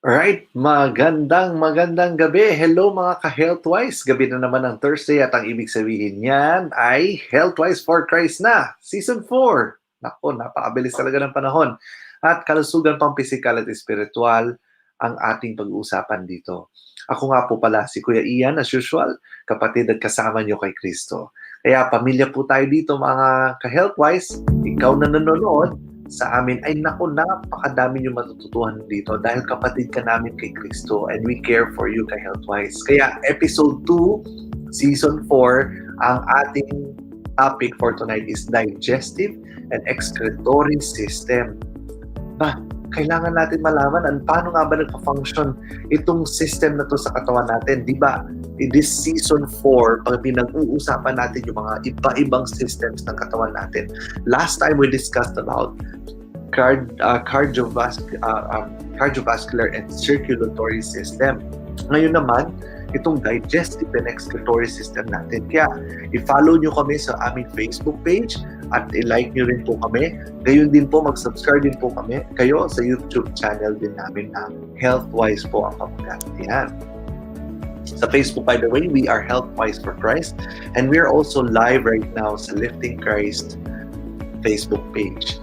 Alright, magandang gabi. Hello mga ka-Healthwise. Gabi na naman ng Thursday at ang ibig sabihin niyan ay Healthwise for Christ na, Season 4. Naku, napakabilis talaga ng panahon. At kalusugan pang pisikal at espiritual ang ating pag-uusapan dito. Ako nga po pala si Kuya Ian, as usual, kapatid at kasama niyo kay Kristo. Kaya pamilya po tayo dito mga ka-Healthwise. Ikaw na nanonood, sa amin ay naku, napakadami yung matututuhan dito dahil kapatid ka namin kay Kristo and we care for you kay Healthwise. Kaya episode 2, season 4, ang ating topic for tonight is digestive and excretory system. Kailangan natin malaman paano nga ba nagpa-function itong system na to sa katawan natin. Di ba, in this season 4, pag pinag-uusapan natin yung mga iba-ibang systems ng katawan natin. Last time we discussed about cardiovascular and circulatory system. Ngayon naman, itong digestive and excretory system natin. Kaya, i-follow nyo kami sa aming Facebook page at i-like nyo rin po kami. Gayon din po, mag-subscribe din po kami kayo sa YouTube channel din namin na Healthwise po ang pamagat. Yan. Sa Facebook, by the way, we are Healthwise for Christ and we are also live right now sa Lifting Christ Facebook page.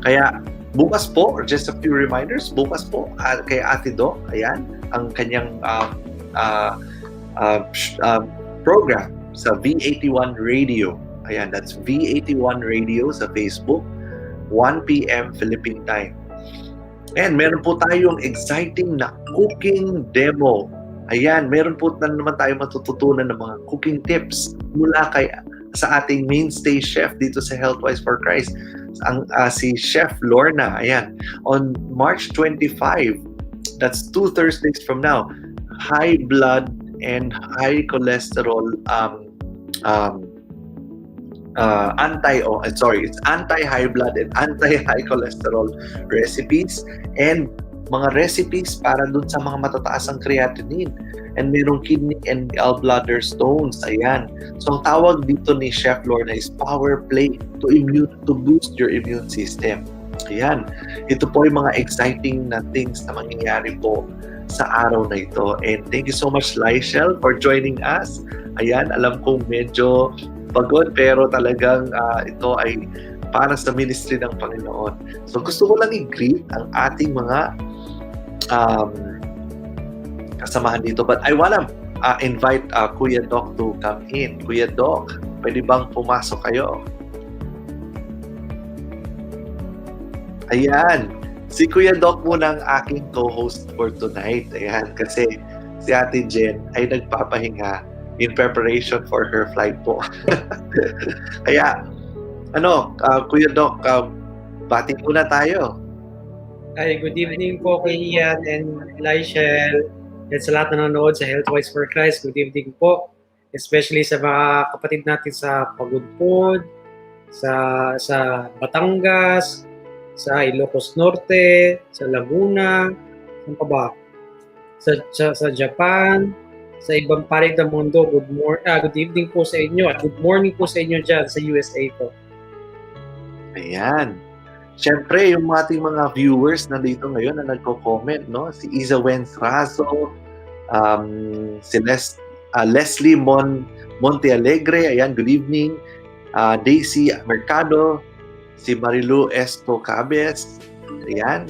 Kaya, bukas po, or just a few reminders, bukas po kay Ate Do, ayan, ang kanyang program sa V81 Radio. Ayan, that's V81 Radio sa Facebook, 1 p.m. Philippine time. And meron po tayong exciting na cooking demo. Ayan, meron po na naman tayo matututunan ng mga cooking tips mula sa ating mainstay chef dito sa Healthwise for Christ, si Chef Lorna. Ayan, on March 25, that's 2 Thursdays from now, high blood and high cholesterol it's anti-high blood and anti-high cholesterol recipes and mga recipes para dun sa mga matataas ang creatinine and merong kidney and gallbladder stones. Ayan. So ang tawag dito ni Chef Lorna is Power Play to boost your immune system. Ayan. Ito po yung mga exciting na things na mangyayari po sa araw na ito. And thank you so much, Lyshel, for joining us. Ayan, alam kong medyo pagod pero talagang ito ay para sa ministry ng Panginoon. So gusto ko lang i-greet ang ating mga kasamahan dito. But I wanna invite Kuya Doc to come in. Kuya Doc, pwede bang pumasok kayo? Ayan. Si Kuya Doc muna ang aking co-host for tonight. Ayan, kasi si Ate Jen ay nagpapahinga in preparation for her flight po. Kaya, Kuya Doc, bati muna tayo. Hi, good evening po kay Ian and Lyshel at sa lahat na nanonood sa Healthwise for Christ. Good evening po. Especially sa mga kapatid natin sa Pagudpod, sa Batangas, sa Ilocos Norte, sa Laguna, saan pa ba? Sa Japan, sa ibang panig ng mundo. Good evening po sa inyo at good morning po sa inyo dyan sa USA po. Ayan. Siyempre, yung ating mga viewers na dito ngayon na nagko-comment, no? Si Isa Wenz Razo, si Leslie Montealegre, ayan, good evening. Daisy Mercado, si Marilu Esto Cabez, ayan,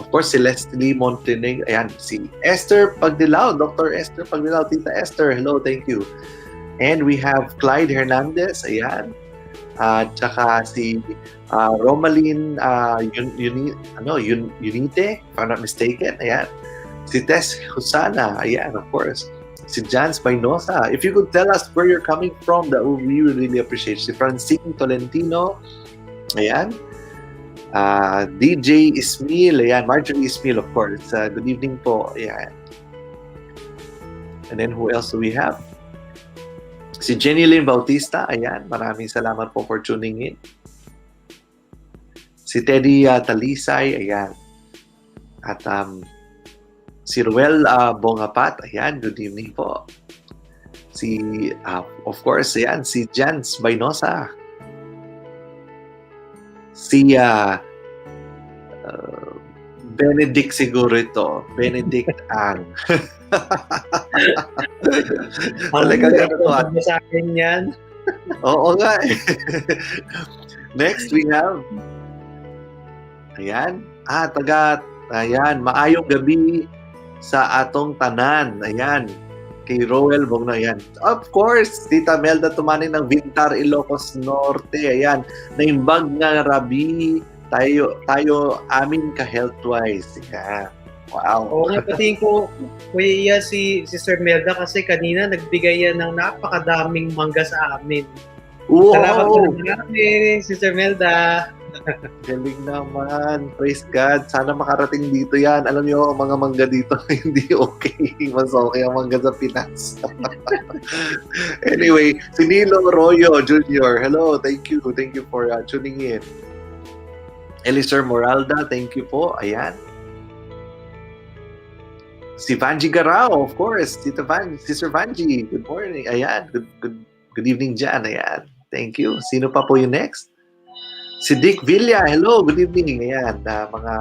of course, si Leslie Montenegro, ayan, si Esther Pagdilao, Dr. Esther Pagdilao, Tita Esther, hello, thank you. And we have Clyde Hernandez, ayan, tsaka si Romaline Unite, if I'm not mistaken, ayan, si Tess Husana, ayan, of course. Si Jans Bainosa. If you could tell us where you're coming from, that we would really appreciate. Si Francine Tolentino. Ayan. DJ Ismail. Ayan. Marjorie Ismail, of course. Good evening po. Ayan. And then who else do we have? Si Jenny Lynn Bautista. Ayan. Maraming salamat po for tuning in. Si Teddy Talisay. Ayan. At si Ruel Bongapat, ayan, good evening po. Of course, ayan, si Jans Bainosa. Si Benedict siguro ito. Benedict Ang. Talagang ano to. Ang sa akin yan. Oo nga eh. Next, we have ayan. Ayan. Maayong gabi sa atong tanan. Ayan. Kay Roel Bogno. Ayan. Of course, Tita Melda Tumani ng Vintar, Ilocos Norte. Ayan. Naimbag nga rabi. Tayo amin ka health-wise. Ayan. Wow. Oo nga, pati ko, Kuya Iya, si Sir Melda kasi kanina nagbigay yan ng napakadaming mangga sa amin. Wow. Salamat po ng marami, Sister Melda. Galing naman. Praise God. Sana makarating dito yan. Alam niyo, ang mga mangga dito hindi okay. Mas okay ang mangga sa Pinas. Anyway, si Nilo Royo Jr. Hello. Thank you. Thank you for tuning in. Elisir Moralda. Thank you po. Ayan. Si Vanji Garao, of course. Sister Vanji. Good morning. Ayan. Good evening dyan. Ayan. Thank you. Sino pa po yung next? Si Dick Villa, hello, good evening. Ayan, mga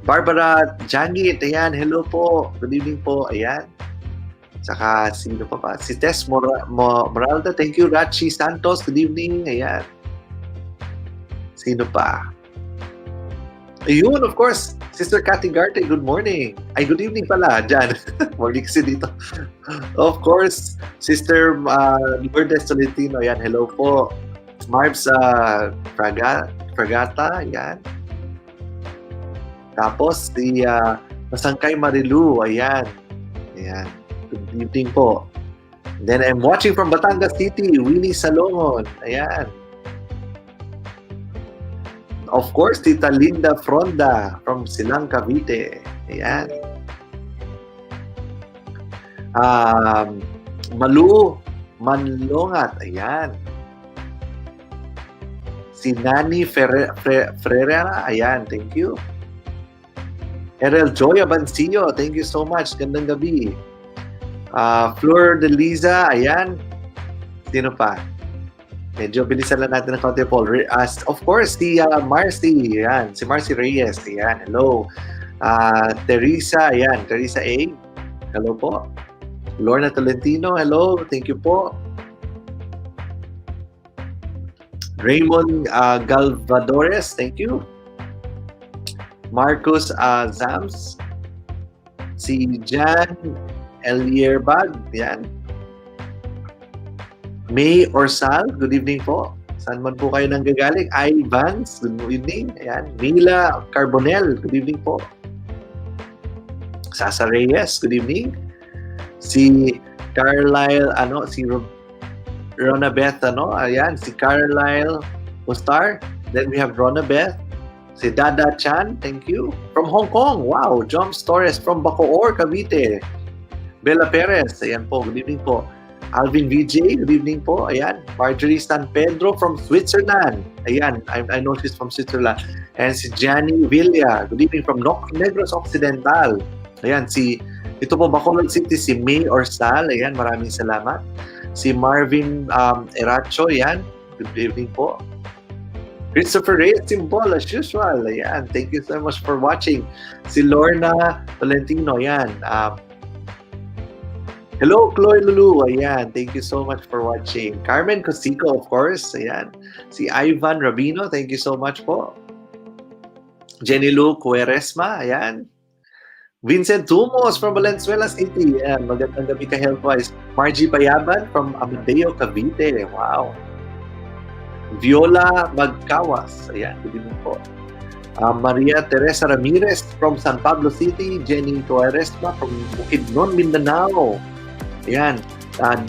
Barbara Jangit, ayan, hello po, good evening po, ayan. Saka, sino pa? Si Tess Moralda, thank you. Rachi Santos, good evening, ayan. Sino pa? Ayun, of course, Sister Cathy Garte, good morning. Ay, good evening pala, dyan. Morning kasi dito. Of course, Sister Lourdes Tolentino, ayan, hello po. Marbs Fragata, ayan. Tapos, si Masangkay Marilu, ayan. Ayan, good evening po. And then, I'm watching from Batangas City, Winnie Salongon, ayan. Of course, Tita Linda Fronda from Silang Cavite. Ayan. Malu Manlongat. Ayan. Si Nani Ferreira. Ayan. Thank you. Erel Joy Abancillo. Thank you so much. Gandang gabi. Flor de Liza. Ayan. Sino pa? Medyo bilisan lang natin ng konti, Paul. Of course, si Marcy. Ayan. Si Marcy Reyes. Ayan. Hello. Teresa. Ayan. Teresa A. Hello po. Lorna Tolentino. Hello. Thank you po. Raymond Galvadores. Thank you. Marcos Zams. Si Jan Elierbag. Ayan. May Orsal, good evening po. Saan man po kayo nanggagaling? Ivans, good evening. Ayan. Mila Carbonel, good evening po. Sasa Reyes, good evening. Si Carlisle, si Rona Beth, ayan. Si Carlisle Mustar. Then we have Rona Beth. Si Dada Chan, thank you. From Hong Kong, wow. Joms Torres from Bacoor, Cavite. Bella Perez, ayan po, good evening po. Alvin VJ, good evening po. Ayan. Marjorie San Pedro from Switzerland. Ayan. I know she's from Switzerland. And si Gianni Villa, good evening from Negros Occidental. Ayan. Ito po, Bacolod City, si May Orsal. Ayan. Maraming salamat. Si Marvin Eracho. Ayan. Good evening po. Christopher Reyes Simbol, as usual. Ayan. Thank you so much for watching. Si Lorna Tolentino. Ayan. Hello, Chloe Lulu. Ayan. Thank you so much for watching. Carmen Cosico, of course. Ayan. Si Ivan Rabino. Thank you so much po. Jenny Lu Cueresma. Ayan. Vincent Tumos from Valenzuela City. Ayan. Magandang gabi ka health-wise. Margie Payaban from Amadeo, Cavite. Wow. Viola Magkawas. Ayan. Good evening po. Maria Teresa Ramirez from San Pablo City. Jenny Cueresma from Bukidnon, Mindanao. Ayan.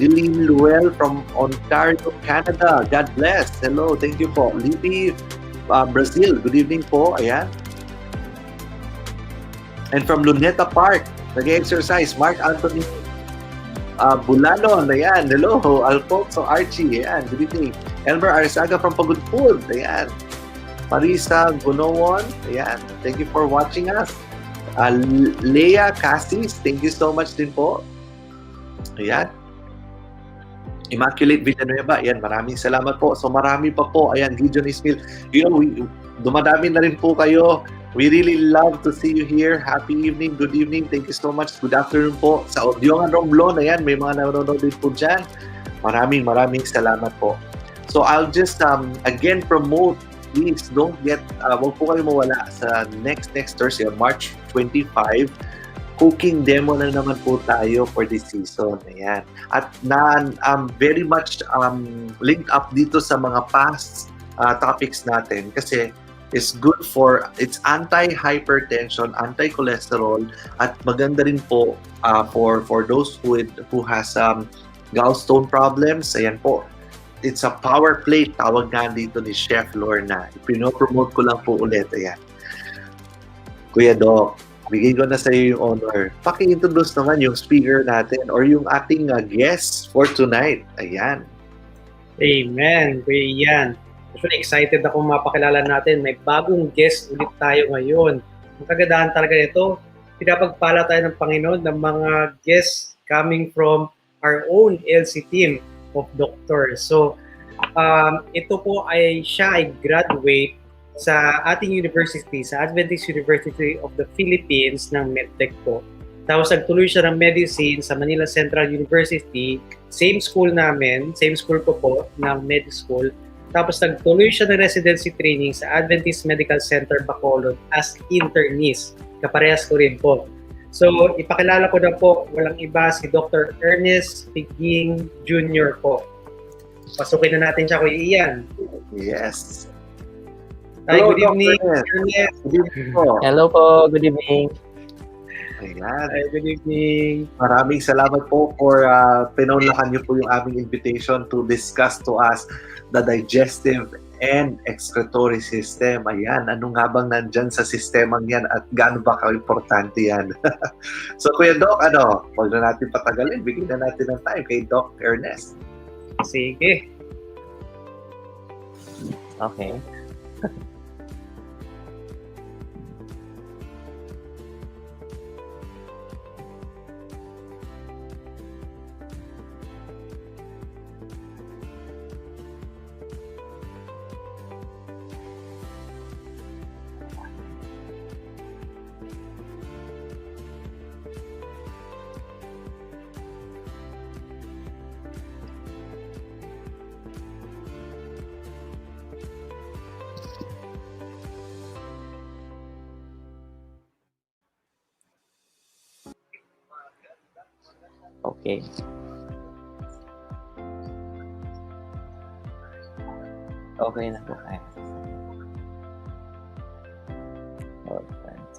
Dylan Luel from Ontario, Canada. God bless. Hello. Thank you po. Libby, Brazil. Good evening po. Ayan. And from Luneta Park, nag-exercise, Mark Anthony Bulanon. Ayan. Hello. Alfonso Archie. Ayan. Good evening. Elmer Arzaga from Pagod Food. Ayan. Marisa Gunowon. Ayan. Thank you for watching us. Leia Cassis. Thank you so much din po. Ayan. Immaculate Villanueva. Ayan, maraming salamat po. So marami pa po. Ayan, Gideon Ismail. Dumadami na rin po kayo. We really love to see you here. Happy evening, good evening. Thank you so much. Good afternoon po sa Audio Romblon. Ayan, may mga nanonood din po dyan. Maraming salamat po. So I'll just again promote, please don't get, wag po kayo mawala sa next Thursday on March 25. Cooking demo na naman po tayo for this season. Ayan. At very much linked up dito sa mga past topics natin kasi it's good it's anti-hypertension, anti-cholesterol, at maganda rin po for those who has gallstone problems. Ayan po. It's a power plate, tawag nga dito ni Chef Lorna. Pinopromote ko lang po ulit. Ayan. Kuya Doc, bigay ko na sa iyo yung honor. Paki-introduce naman yung speaker natin or yung ating guest for tonight. Ayan. Amen, Kuya Ian. Actually, excited ako mapakilala natin. May bagong guest ulit tayo ngayon. Ang kagandahan talaga nito, pinapagpala tayo ng Panginoon ng mga guests coming from our own LC team of doctors. So, ito po siya ay graduate sa ating university, sa Adventist University of the Philippines ng MedTech po. Tapos nagtuloy siya ng medicine sa Manila Central University, same school namin, same school ko po ng med school. Tapos nagtuloy siya ng residency training sa Adventist Medical Center Bacolod as internist. Kaparehas ko rin po. So, ipakilala ko na po, walang iba, si Dr. Ernest Piging Jr. po. Pasukin na natin siya, Kuya Ian. Yes. Hi, Hello, good evening, Dr. Ernest. Good evening po. Hello po, good evening. Ayan. Hi, good evening. Maraming salamat po for pinunlakan niyo po yung aming invitation to discuss to us the digestive and excretory system. Ayan, ano nga bang nandyan sa sistemang yan at gaano ba ka-importante yan? So, Kuya Doc, huwag na natin patagalin. Bigyan na natin ng time kay Doc Ernest. Sige. Okay. Okay. Okay na po kayo. Alright.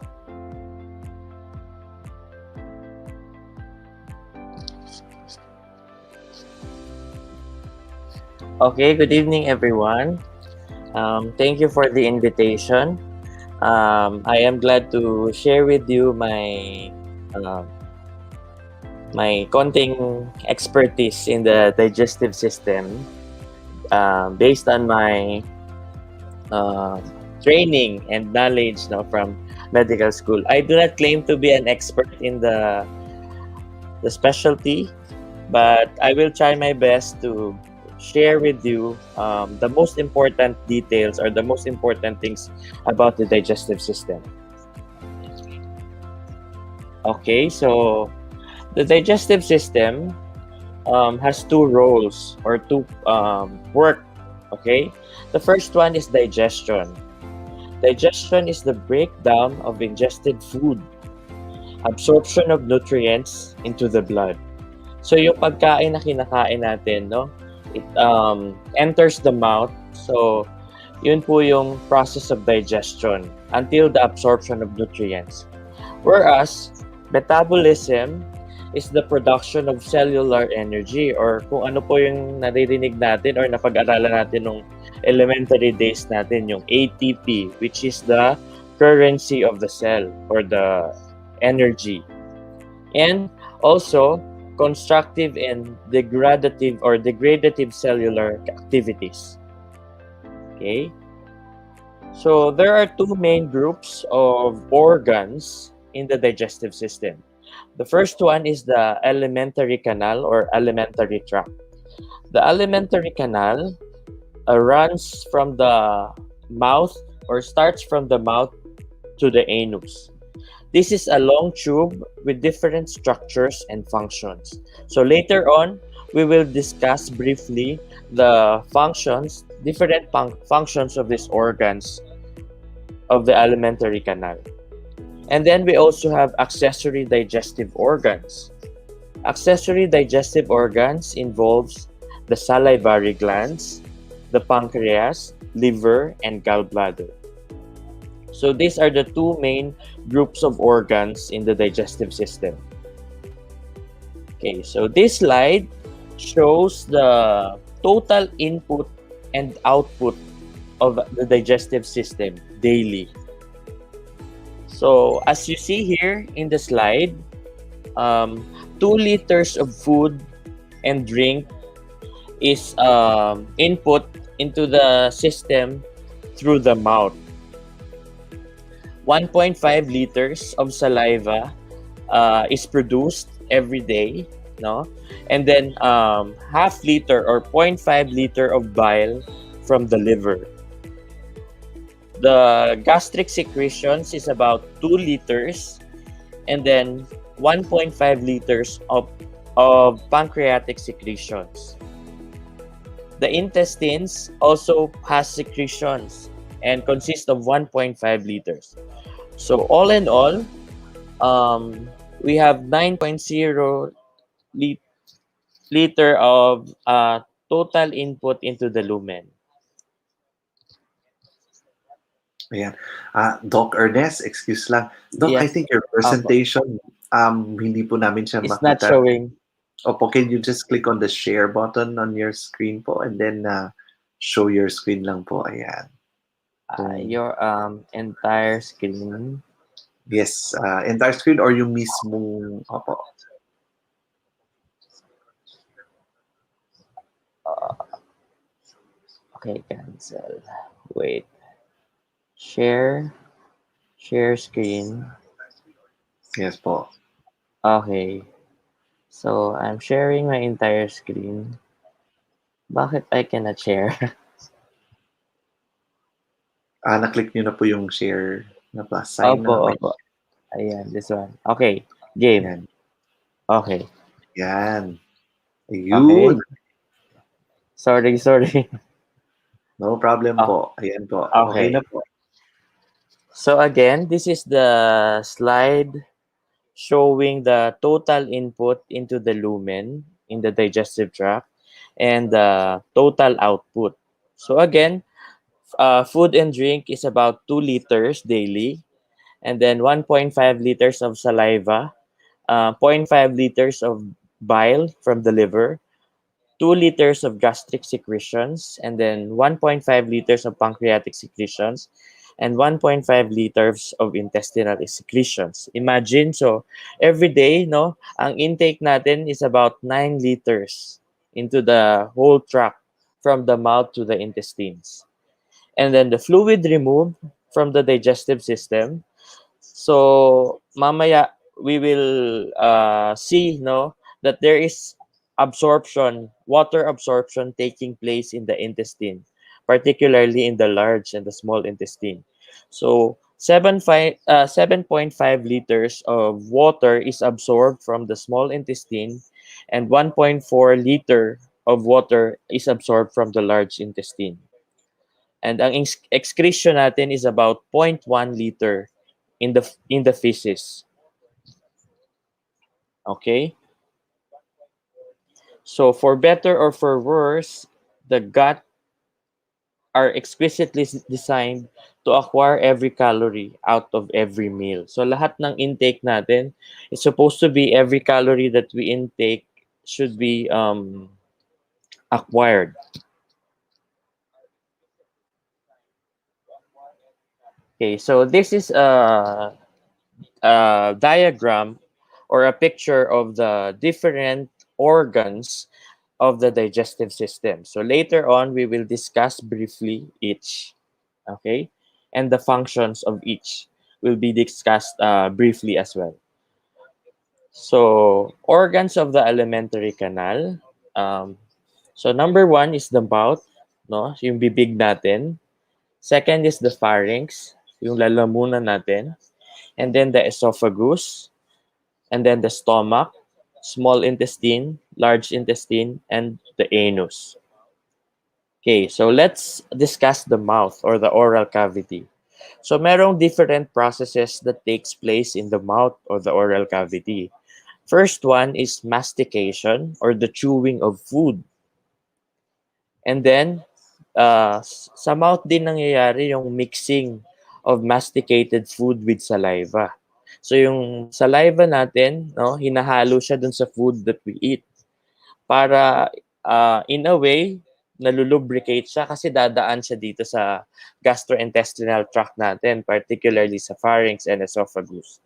Okay, good evening everyone. Thank you for the invitation. I am glad to share with you my konting expertise in the digestive system based on my training and knowledge from medical school. I do not claim to be an expert in the specialty, but I will try my best to share with you the most important details or the most important things about the digestive system. Okay, so the digestive system has two roles or two work. Okay, the first one is digestion. Digestion is the breakdown of ingested food, absorption of nutrients into the blood. So yung pagkain na kinakain natin, it enters the mouth. So yun po yung process of digestion until the absorption of nutrients. Whereas metabolism is the production of cellular energy, or kung ano po yung naririnig natin or napag-aralan natin nung elementary days natin, yung ATP, which is the currency of the cell or the energy. And also constructive and degradative or degradative cellular activities. Okay? So there are two main groups of organs in the digestive system. The first one is the alimentary canal or alimentary tract. The alimentary canal runs from the mouth or starts from the mouth to the anus. This is a long tube with different structures and functions. So later on, we will discuss briefly the functions, different functions of these organs of the alimentary canal. And then we also have accessory digestive organs. Accessory digestive organs involves the salivary glands, the pancreas, liver, and gallbladder. So these are the two main groups of organs in the digestive system. Okay, so this slide shows the total input and output of the digestive system daily. So as you see here in the slide, 2 liters of food and drink is input into the system through the mouth. 1.5 liters of saliva is produced every day, no? And then half liter or 0.5 liter of bile from the liver. The gastric secretions is about 2 liters, and then 1.5 liters of pancreatic secretions. The intestines also has secretions and consist of 1.5 liters. So all in all, we have 9.0 liter of total input into the lumen. Ayan. Doc Ernest, excuse lang. Doc, I Yes, think your presentation, hindi po namin siya it's not makita. showing. Opo, can you just click on the share button on your screen po and then show your screen lang po. Ayan. Your entire screen. Yes, entire screen or yung mismong, opo. Okay, cancel. Wait. Share screen. Yes po. Okay. So, I'm sharing my entire screen. Bakit I cannot share? Naklik nyo na po yung share na plus sign na. Opo. Ayan, this one. Okay, game. Yan. Okay. Yan. Ayun. Sorry. No problem po. Ayan po. Okay na po. So again, this is the slide showing the total input into the lumen in the digestive tract and the total output. So again, food and drink is about 2 liters daily, and then 1.5 liters of saliva, 0.5 liters of bile from the liver, 2 liters of gastric secretions, and then 1.5 liters of pancreatic secretions, and 1.5 liters of intestinal secretions. Imagine, so every day, no, ang intake natin is about 9 liters into the whole tract from the mouth to the intestines. And then the fluid removed from the digestive system. So mamaya we will see, no, that there is water absorption taking place in the intestine, particularly in the large and the small intestine. So 7.5 liters of water is absorbed from the small intestine, and 1.4 liter of water is absorbed from the large intestine. And ang excretion natin is about 0.1 liter in the feces. Okay? So for better or for worse, the gut are exquisitely designed to acquire every calorie out of every meal. So lahat ng intake natin is supposed to be every calorie that we intake should be acquired. Okay, so this is a diagram or a picture of the different organs of the digestive system. So later on, we will discuss briefly each, okay? And the functions of each will be discussed briefly as well. So organs of the alimentary canal. So number 1 is the mouth, no? Yung bibig natin. Second is the pharynx. yung lalamunan natin, and then the esophagus, and then the stomach, small intestine, large intestine, and the anus. Okay, so let's discuss the mouth or the oral cavity. So merong different processes that takes place in the mouth or the oral cavity. First one is mastication or the chewing of food. And then, sa mouth din nangyayari yung mixing of masticated food with saliva. So yung saliva natin, no, hinahalo siya dun sa food that we eat para in a way nalulubricate siya kasi dadaan siya dito sa gastrointestinal tract natin, particularly sa pharynx and esophagus.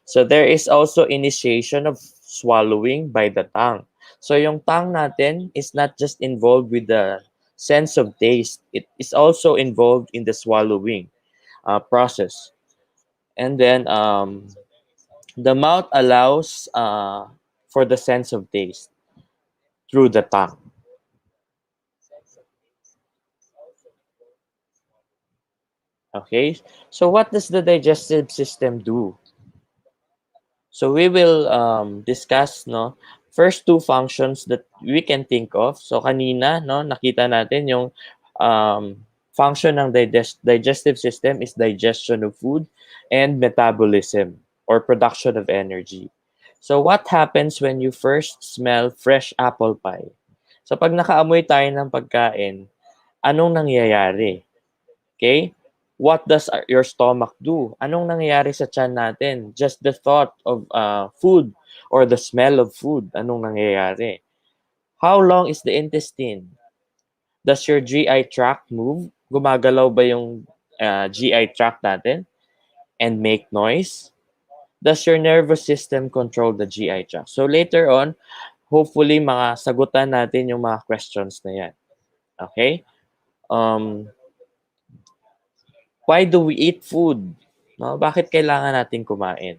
So there is also initiation of swallowing by the tongue. So yung tongue natin is not just involved with the sense of taste, it is also involved in the swallowing process. And then the mouth allows for the sense of taste through the tongue. Okay, so what does the digestive system do? So we will discuss no first two functions that we can think of. So kanina no nakita natin yung function ng digestive system is digestion of food and metabolism or production of energy. So what happens when you first smell fresh apple pie? So pag nakaamoy tayo ng pagkain, anong nangyayari? Okay? What does your stomach do? Anong nangyayari sa tiyan natin? Just the thought of food or the smell of food, anong nangyayari? How long is the intestine? Does your GI tract move? Gumagalaw ba yung GI tract natin and make noise? Does your nervous system control the GI tract? So later on, hopefully mga sagutan natin yung mga questions na yan. Okay? Um, Why do we eat food? No, bakit kailangan natin kumain?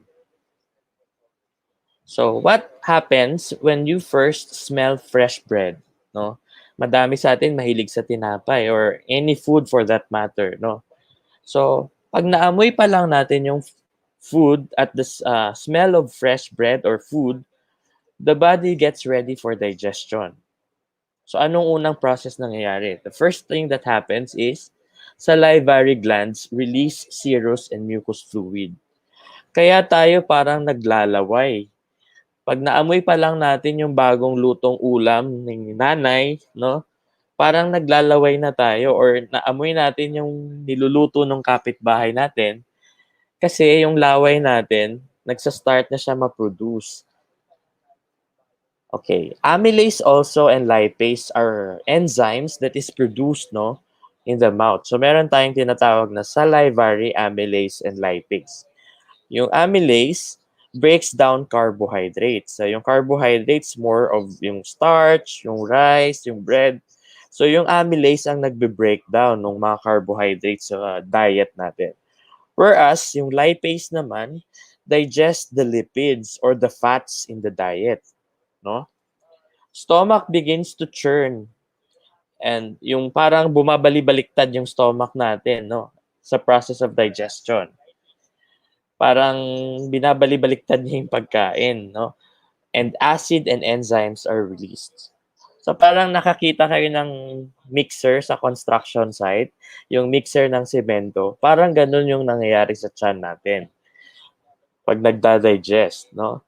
So, what happens when you first smell fresh bread? No? Madami sa atin mahilig sa tinapay or any food for that matter, no? So, pag naamoy pa lang natin yung food at the smell of fresh bread or food, the body gets ready for digestion. So, anong unang process nangyayari? The first thing that happens is salivary glands release serous and mucus fluid. Kaya tayo parang naglalaway. Pag naamoy pa lang natin yung bagong lutong ulam ng nanay, no? Parang naglalaway na tayo or naamoy natin yung niluluto ng kapitbahay natin kasi yung laway natin, nagsa-start na siya ma-produce. Okay, amylase also and lipase are enzymes that is produced no in the mouth. So meron tayong tinatawag na salivary amylase and lipase. Yung amylase breaks down carbohydrates. So yung carbohydrates more of yung starch, yung rice, yung bread. So yung amylase ang nagbe-breakdown ng mga carbohydrates sa diet natin. Whereas yung lipase naman digest the lipids or the fats in the diet, no? Stomach begins to churn and yung parang bumabali-baliktad yung stomach natin, no? Sa process of digestion. Parang binabali-baliktad niya yung pagkain, no? And acid and enzymes are released. So parang nakakita kayo ng mixer sa construction site, yung mixer ng semento, parang ganun yung nangyayari sa tiyan natin pag nagda-digest, no?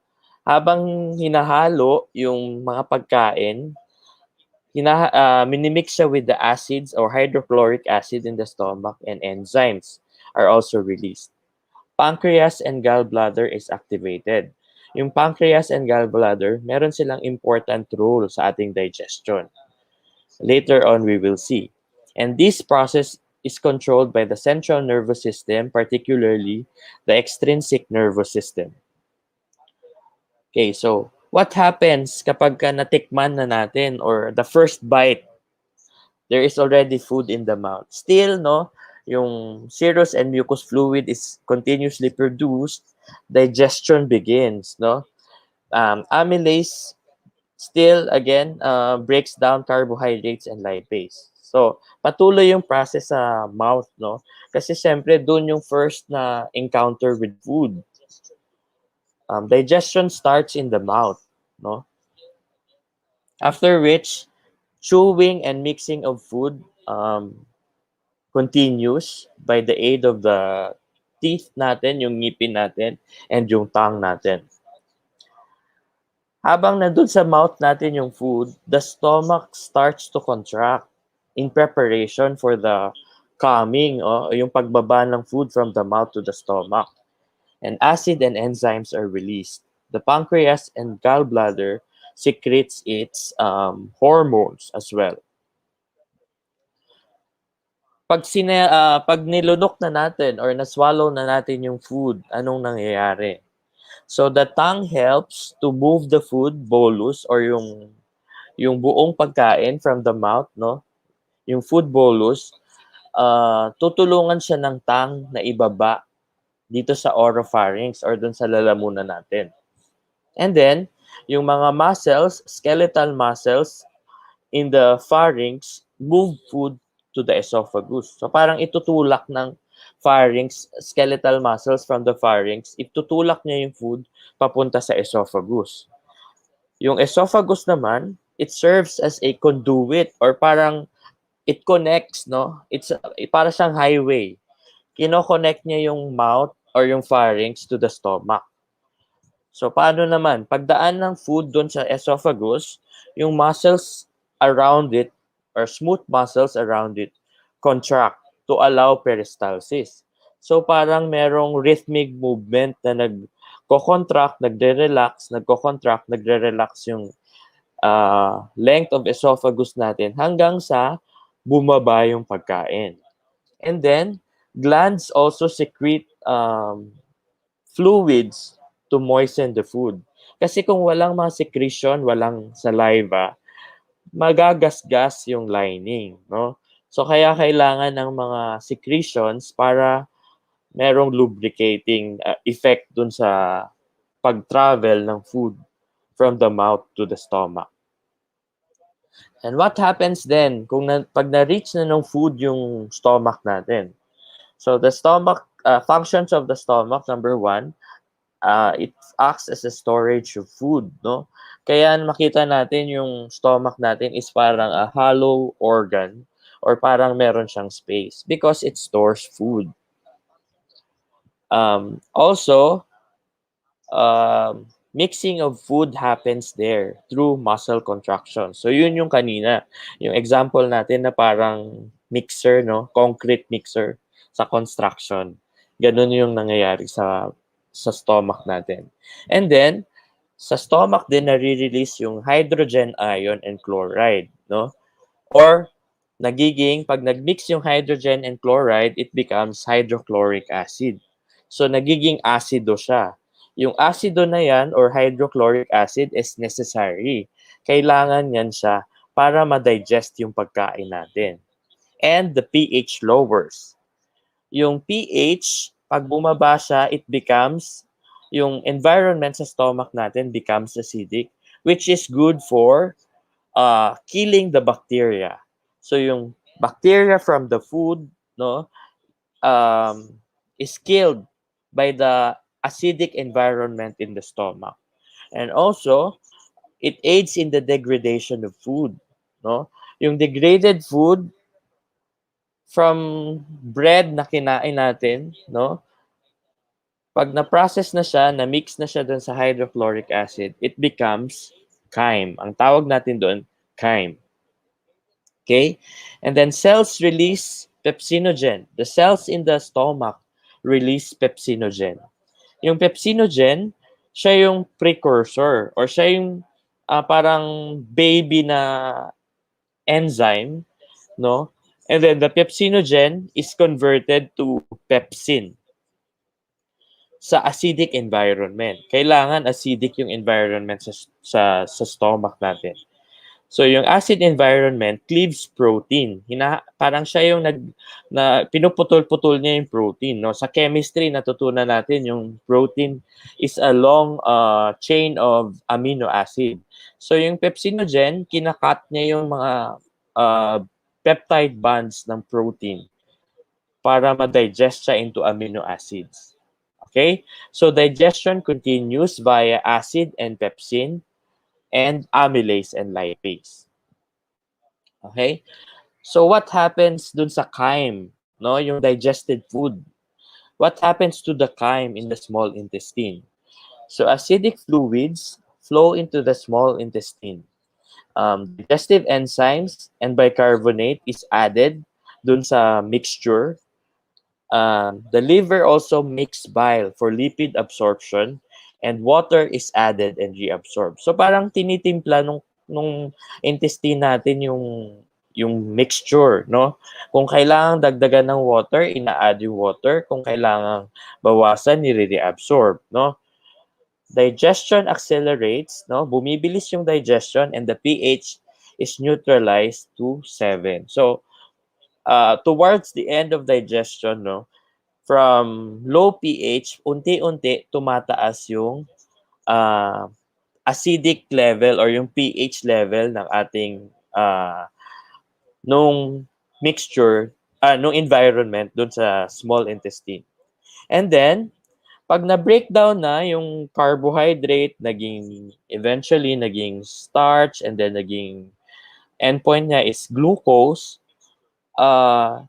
Habang hinahalo yung mga pagkain, minimix siya with the acids or hydrochloric acid in the stomach and enzymes are also released. Pancreas and gallbladder is activated. Yung pancreas and gallbladder, meron silang important role sa ating digestion. Later on, we will see. And this process is controlled by the central nervous system, particularly the extrinsic nervous system. Okay, so what happens kapag natikman na natin or the first bite, there is already food in the mouth. Still, no, yung serous and mucus fluid is continuously produced, digestion begins, no? Amylase still again breaks down carbohydrates and lipase. So, patuloy yung process sa mouth, no? Kasi siyempre, dun yung first na encounter with food. Digestion starts in the mouth, no? After which, chewing and mixing of food continues by the aid of the teeth natin, yung ngipin natin, and yung tongue natin. Habang nandun sa mouth natin yung food, the stomach starts to contract in preparation for the coming o yung pagbaba ng food from the mouth to the stomach. And acid and enzymes are released. The pancreas and gallbladder secretes its hormones as well. Pag nilunok na natin or naswallow na natin yung food, anong nangyayari? So the tongue helps to move the food bolus or yung buong pagkain from the mouth, no? Yung food bolus, tutulungan siya ng tongue na ibaba dito sa oropharynx or dun sa lalamunan natin. And then, yung mga muscles, skeletal muscles in the pharynx move food to the esophagus. So parang itutulak ng pharynx, skeletal muscles from the pharynx, itutulak niya yung food papunta sa esophagus. Yung esophagus naman, it serves as a conduit or parang it connects, no? It's para siyang highway. Kino-connect niya yung mouth or yung pharynx to the stomach. So paano naman? Pagdaan ng food doon sa esophagus, yung muscles around it or smooth muscles around it contract to allow peristalsis. So parang merong rhythmic movement na nagko-contract, nagre-relax, nagko-contract, nagre-relax yung length of esophagus natin hanggang sa bumaba yung pagkain. And then, glands also secrete fluids to moisten the food. Kasi kung walang mga secretion, walang saliva, magagasgas yung lining, no? So kaya kailangan ng mga secretions para merong lubricating effect dun sa pag-travel ng food from the mouth to the stomach. And what happens then kung pag na-reach na ng food yung stomach natin? So the stomach, functions of the stomach, number one, it acts as a storage of food, no? Kaya makita natin yung stomach natin is parang a hollow organ or parang meron siyang space because it stores food. Also, mixing of food happens there through muscle contraction. So yun yung kanina, yung example natin na parang mixer, no? Concrete mixer sa construction. Ganun yung nangyayari sa stomach natin. And then, sa stomach din nare-release yung hydrogen ion and chloride, no? Or pag nag-mix yung hydrogen and chloride, it becomes hydrochloric acid. So nagiging acido siya. Yung acido na yan or hydrochloric acid is necessary. Kailangan yan siya para ma-digest yung pagkain natin. And the pH lowers. Yung pH, pag bumaba siya, yung environment sa stomach natin becomes acidic, which is good for killing the bacteria. So yung bacteria from the food, no, is killed by the acidic environment in the stomach. And also, it aids in the degradation of food, no? Yung degraded food from bread na kinain natin, no? Pag na-process na siya, na-mix na siya dun sa hydrochloric acid, it becomes chyme. Ang tawag natin doon, chyme. Okay? And then cells release pepsinogen. The cells in the stomach release pepsinogen. Yung pepsinogen, siya yung precursor or siya yung parang baby na enzyme, no? And then the pepsinogen is converted to pepsin sa acidic environment. Kailangan acidic yung environment sa stomach natin. So yung acid environment cleaves protein. Parang siya yung pinuputol-putol niya yung protein, no? Sa chemistry natutunan natin yung protein is a long chain of amino acid. So yung pepsinogen, kinakat niya yung mga peptide bonds ng protein para ma-digest siya into amino acids. Okay? So digestion continues via acid and pepsin and amylase and lipase. Okay? So what happens dun sa chyme, no? Yung digested food. What happens to the chyme in the small intestine? So acidic fluids flow into the small intestine. Digestive enzymes and bicarbonate is added dun sa mixture. The liver also makes bile for lipid absorption and water is added and reabsorbed. So parang tinitimpla nung intestine natin yung mixture, no? Kung kailangang dagdagan ng water, ina-add yung water. Kung kailangang bawasan, nire-reabsorb, no? Digestion accelerates, no? Bumibilis yung digestion and the pH is neutralized to 7. So, towards the end of digestion, no? From low pH, unti-unti tumataas yung uh, acidic level or yung pH level ng ating nung mixture, nung environment dun sa small intestine. And then, pag na-breakdown na yung carbohydrate, eventually naging starch, and then naging endpoint niya is glucose.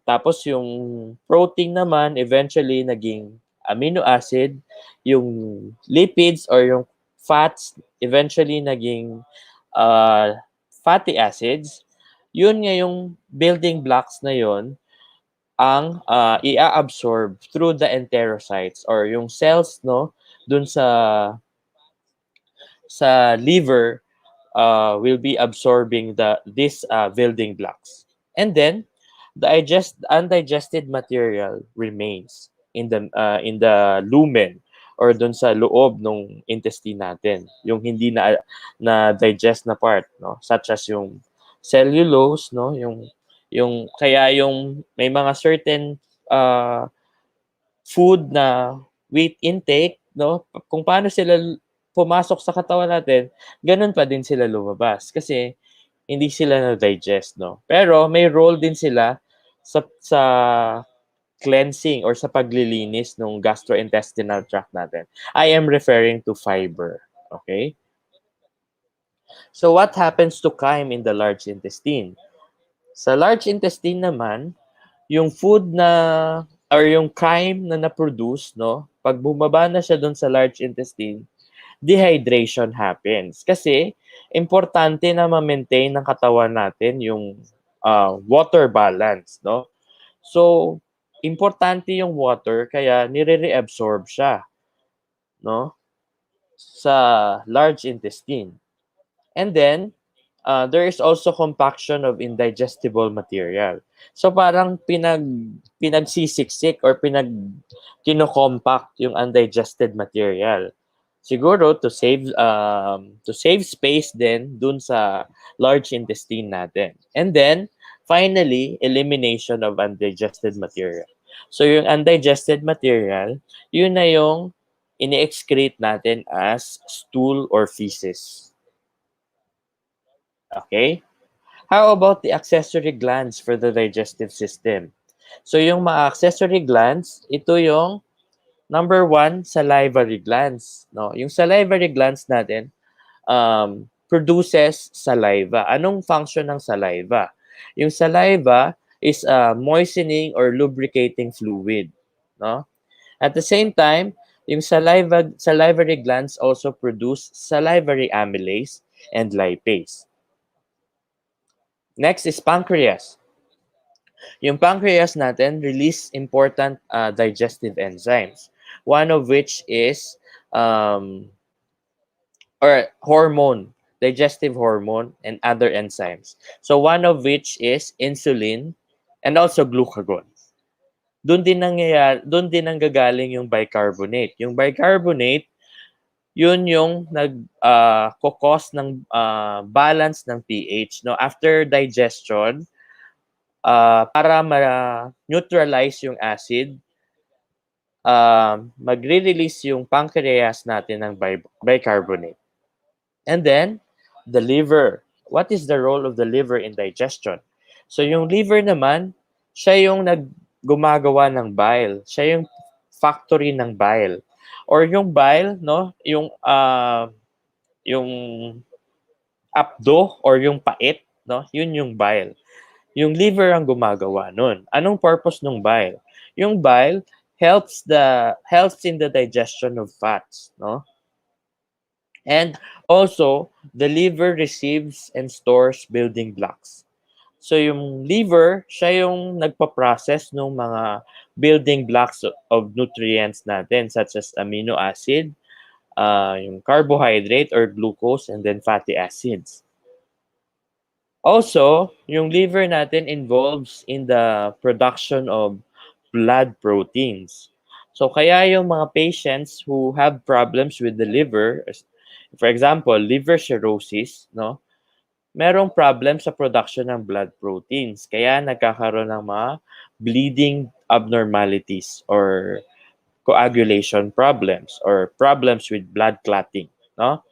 Tapos yung protein naman, eventually naging amino acid. Yung lipids or yung fats, eventually naging fatty acids. Yun nga yung building blocks na yun ang i-absorb through the enterocytes or yung cells, no, dun sa liver, will be absorbing these building blocks. And then the undigested material remains in the lumen or dun sa loob ng intestine natin, yung hindi na digest na part, no, such as yung cellulose, no, yung kaya yung may mga certain uh, food na with intake, no, kung paano sila pumasok sa katawan natin, ganun pa din sila lumabas kasi hindi sila na-digest, no. Pero may role din sila sa cleansing or sa paglilinis ng gastrointestinal tract natin. I am referring to fiber, okay? So what happens to chyme in the large intestine? Sa large intestine naman, yung food na or yung chyme na na-produce, no, pag bumaba na siya doon sa large intestine, dehydration happens. Kasi importante na ma-maintain ng katawan natin yung water balance, no? So, importante yung water kaya nire-reabsorb siya, no, sa large intestine. And then, there is also compaction of indigestible material. So parang pinagsisiksik or kino-compact yung undigested material. Siguro to save space din dun sa large intestine natin. And then finally, elimination of undigested material. So yung undigested material, yun na yung ini-excrete natin as stool or feces. Okay? How about the accessory glands for the digestive system? So yung mga accessory glands, ito yung number 1, salivary glands. No? Yung salivary glands natin produces saliva. Anong function ng saliva? Yung saliva is a moistening or lubricating fluid. No? At the same time, yung salivary glands also produce salivary amylase and lipase. Next is pancreas. Yung pancreas natin release important digestive enzymes. One of which is or hormone, digestive hormone and other enzymes. So one of which is insulin and also glucagon. Doon din nanggagaling yung bicarbonate. Yung bicarbonate, yun yung nag-cause ng balance ng pH. No? After digestion, para ma-neutralize yung acid, magre-release yung pancreas natin ng bicarbonate. And then, the liver. What is the role of the liver in digestion? So yung liver naman, siya yung gumagawa ng bile. Siya yung factory ng bile. Or yung bile, no, yung apdo or yung pait, no, yun yung bile. Yung liver ang gumagawa nun. Anong purpose ng bile? Yung bile helps in the digestion of fats, no? And also, the liver receives and stores building blocks. So yung liver, siya yung nagpa-process ng mga building blocks of nutrients natin such as amino acid, yung carbohydrate or glucose, and then fatty acids. Also, yung liver natin involves in the production of blood proteins. So kaya yung mga patients who have problems with the liver, for example, liver cirrhosis, no, merong problem sa production ng blood proteins. Kaya nagkakaroon ng mga bleeding abnormalities or coagulation problems or problems with blood clotting, no?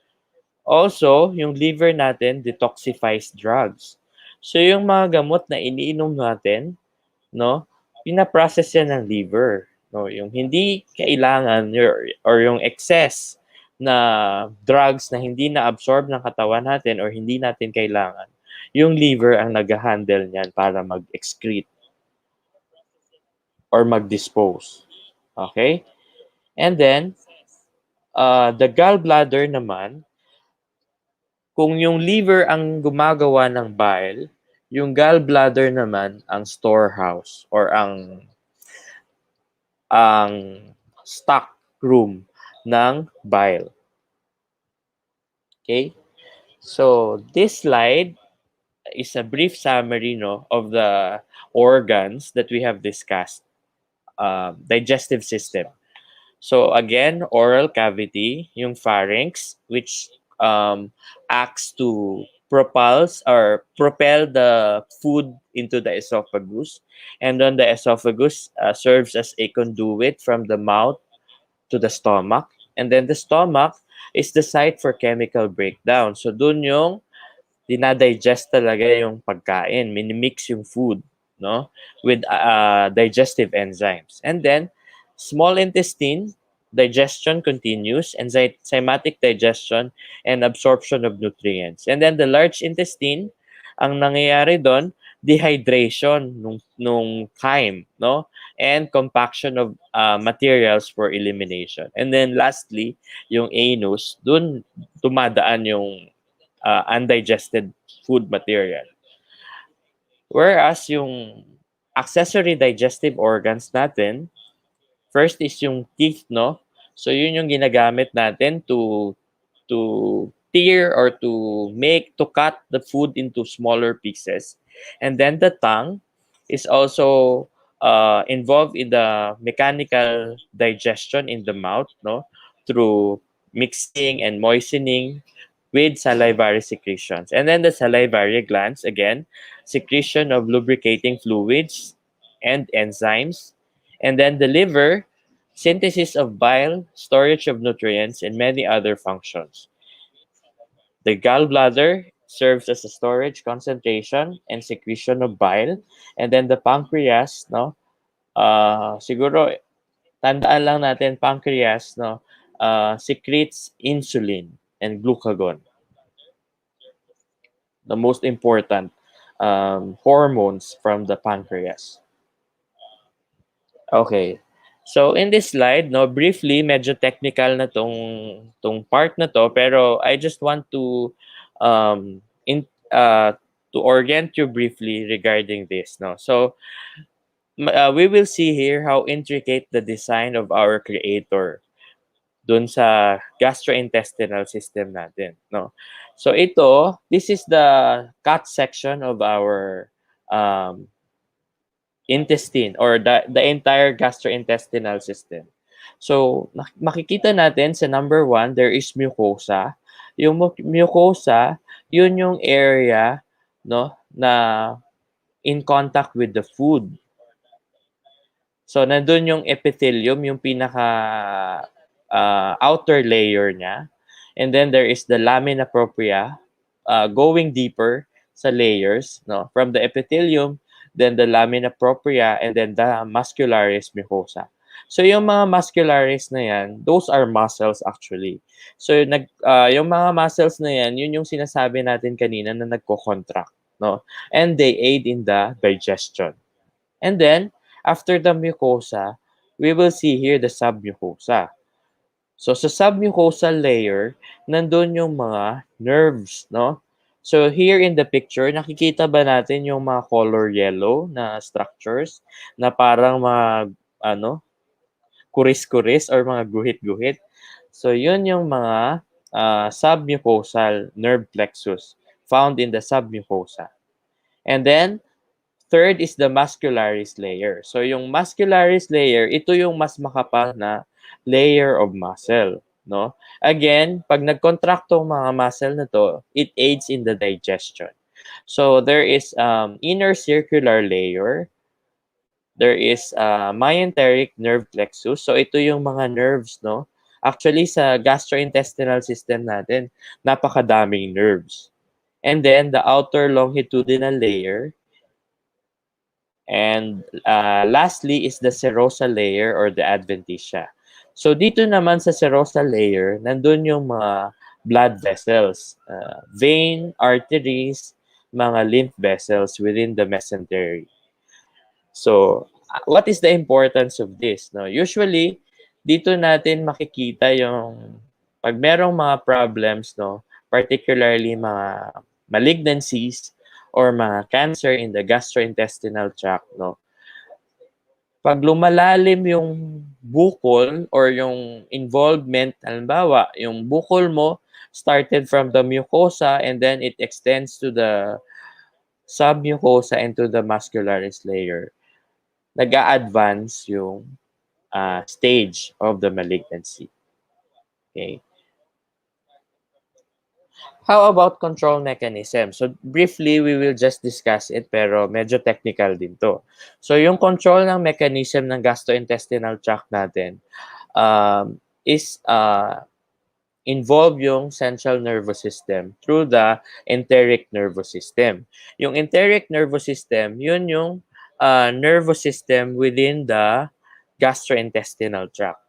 Also, yung liver natin detoxifies drugs. So yung mga gamot na iniinom natin, no, pinaprocess yan ng liver. No, yung hindi kailangan or yung excess na drugs na hindi na-absorb ng katawan natin or hindi natin kailangan, yung liver ang nag-handle niyan para mag-excrete or mag-dispose. Okay? And then, the gallbladder naman, kung yung liver ang gumagawa ng bile, yung gallbladder naman ang storehouse or ang stock room ng bile. Okay? So, this slide is a brief summary, no, of the organs that we have discussed. Digestive system. So again, oral cavity, yung pharynx, which acts to propel the food into the esophagus, and then the esophagus serves as a conduit from the mouth to the stomach, and then the stomach is the site for chemical breakdown. So dun yung dinadigest talaga yung pagkain, minimix yung food, no, with digestive enzymes. And then, small intestine, digestion continues, enzymatic digestion and absorption of nutrients. And then the large intestine, ang nangyayari doon, dehydration nung chyme, no, and compaction of materials for elimination. And then lastly, yung anus, dun dumadaan yung undigested food material. Whereas yung accessory digestive organs natin, first is yung teeth, no? So yun yung ginagamit natin to tear or to cut the food into smaller pieces. And then the tongue is also involved in the mechanical digestion in the mouth, no? Through mixing and moistening with salivary secretions. And then the salivary glands, again, secretion of lubricating fluids and enzymes. And then the liver, synthesis of bile, storage of nutrients, and many other functions. The gallbladder serves as a storage, concentration, and secretion of bile. And then the pancreas, no? Siguro, tandaan lang natin, pancreas, no? Secretes insulin and glucagon, the most important hormones from the pancreas. Okay. So in this slide, no, briefly, medyo technical na tong part na to, pero I just want to um in to orient you briefly regarding this, no. So we will see here how intricate the design of our creator dun sa gastrointestinal system natin, no. So this is the cut section of our intestine or the entire gastrointestinal system. So makikita natin sa number 1, there is mucosa. Yung mucosa, yun yung area, no, na in contact with the food. So nandun yung epithelium, yung pinaka outer layer niya. And then there is the lamina propria, going deeper sa layers, no? From the epithelium, then the lamina propria, and then the muscularis mucosa. So yung mga muscularis na yan, those are muscles actually. So yung mga muscles na yan, yun yung sinasabi natin kanina na nagko-contract, no? And they aid in the digestion. And then, after the mucosa, we will see here the submucosa. So, sa submucosal layer, nandun yung mga nerves, no? So, here in the picture, nakikita ba natin yung mga color yellow na structures na parang mga, kuris-kuris or mga guhit-guhit? So, yun yung mga submucosal nerve plexus found in the submucosa. And then, third is the muscularis layer. So, yung muscularis layer, ito yung mas makapal na layer of muscle, no? Again, pag nag-contract tong mga muscle na to, it aids in the digestion. So, there is inner circular layer. There is myenteric nerve plexus. So, ito yung mga nerves, no? Actually, sa gastrointestinal system natin, napakadaming nerves. And then, the outer longitudinal layer. And lastly is the serosal layer or the adventitia. So dito naman sa serosal layer, nandun yung mga blood vessels, vein, arteries, mga lymph vessels within the mesentery. So what is the importance of this? No, usually dito natin makikita yung pag merong mga problems, no, particularly mga malignancies or mga cancer in the gastrointestinal tract, no. Pag lumalalim yung bukol or yung involvement, halimbawa, yung bukol mo started from the mucosa and then it extends to the submucosa and to the muscularis layer. Nag-a-advance yung stage of the malignancy. Okay. How about control mechanism? So briefly, we will just discuss it pero medyo technical din to. So yung control ng mechanism ng gastrointestinal tract natin is involve yung central nervous system through the enteric nervous system. Yung enteric nervous system, yun yung nervous system within the gastrointestinal tract.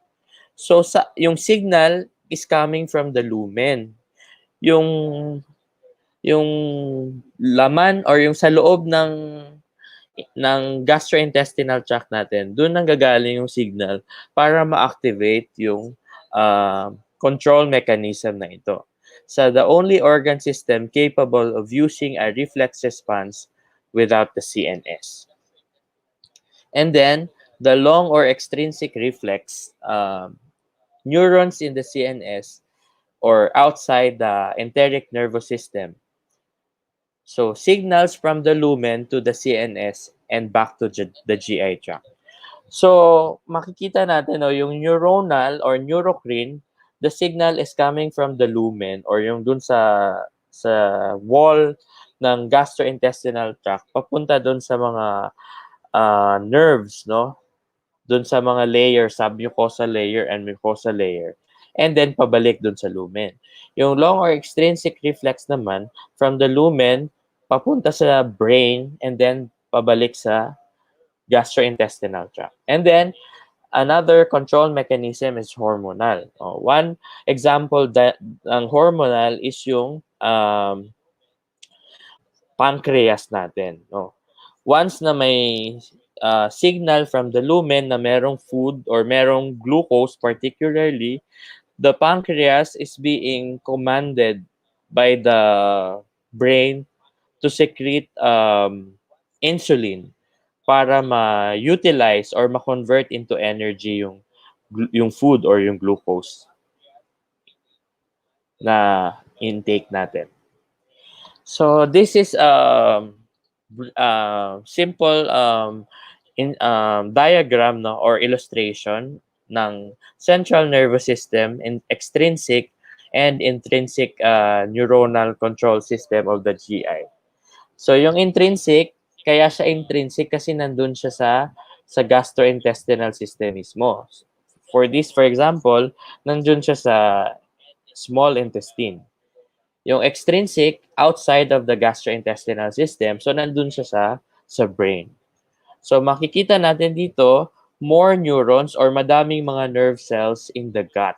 So yung signal is coming from the lumen. Yung laman or yung sa loob ng gastrointestinal tract natin, doon nanggagaling yung signal para ma-activate yung control mechanism na ito. So the only organ system capable of using a reflex response without the CNS. And then the long or extrinsic reflex neurons in the CNS or outside the enteric nervous system. So, signals from the lumen to the CNS and back to the GI tract. So, makikita natin, yung neuronal or neurocrine, the signal is coming from the lumen or yung dun sa wall ng gastrointestinal tract, papunta dun sa mga nerves, no? Dun sa mga layer, submucosal layer and mucosal layer. And then pabalik dun sa lumen. Yung long or extrinsic reflex naman, from the lumen, papunta sa brain, and then pabalik sa gastrointestinal tract. And then, another control mechanism is hormonal. One example ng hormonal is yung pancreas natin. Once na may signal from the lumen na merong food or merong glucose particularly, the pancreas is being commanded by the brain to secrete insulin para ma-utilize or ma-convert into energy yung food or yung glucose na intake natin. So this is simple diagram or illustration ng central nervous system in extrinsic and intrinsic neuronal control system of the GI. So yung intrinsic, kaya siya intrinsic kasi nandun siya sa gastrointestinal system mismo. For example, nandun siya sa small intestine. Yung extrinsic, outside of the gastrointestinal system. So, nandun siya sa brain. So, makikita natin dito, more neurons or madaming mga nerve cells in the gut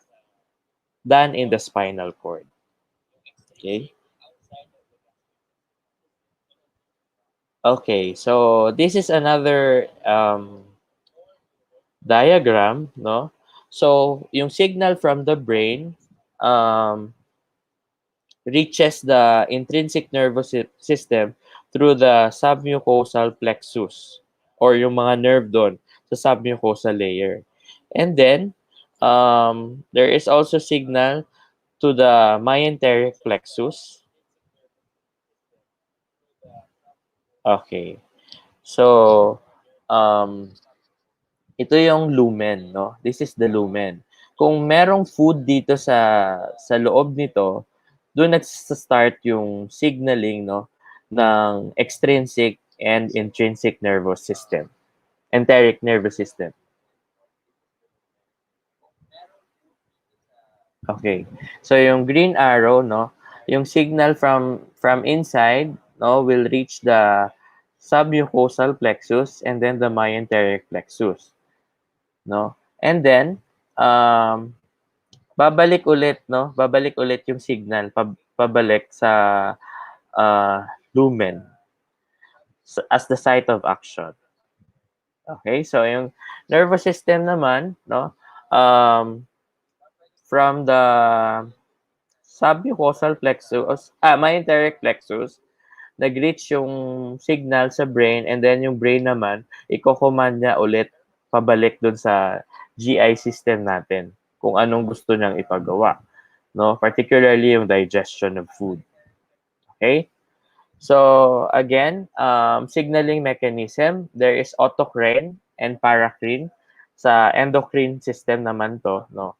than in the spinal cord. Okay? Okay, so this is another diagram, no? So, yung signal from the brain um, reaches the intrinsic nervous system through the submucosal plexus or yung mga nerve doon sa submucosal layer. And then, there is also signal to the myenteric plexus. Okay. So, um, ito yung lumen, no? This is the lumen. Kung merong food dito sa loob nito, doon nagsa-start yung signaling, no, ng extrinsic and intrinsic nervous system, enteric nervous system. Okay. So yung green arrow, no, yung signal from inside, no, will reach the submucosal plexus and then the myenteric plexus, no? And then babalik ulit, no? Babalik ulit yung signal pabalik sa lumen as the site of action. Okay? So yung nervous system naman, no? From the submucosal plexus, myenteric plexus, nag-reach yung signal sa brain and then yung brain naman, i-command niya ulit pabalik dun sa GI system natin kung anong gusto niyang ipagawa. No? Particularly yung digestion of food. Okay? So, again, signaling mechanism, there is autocrine and paracrine. Sa endocrine system naman to, no?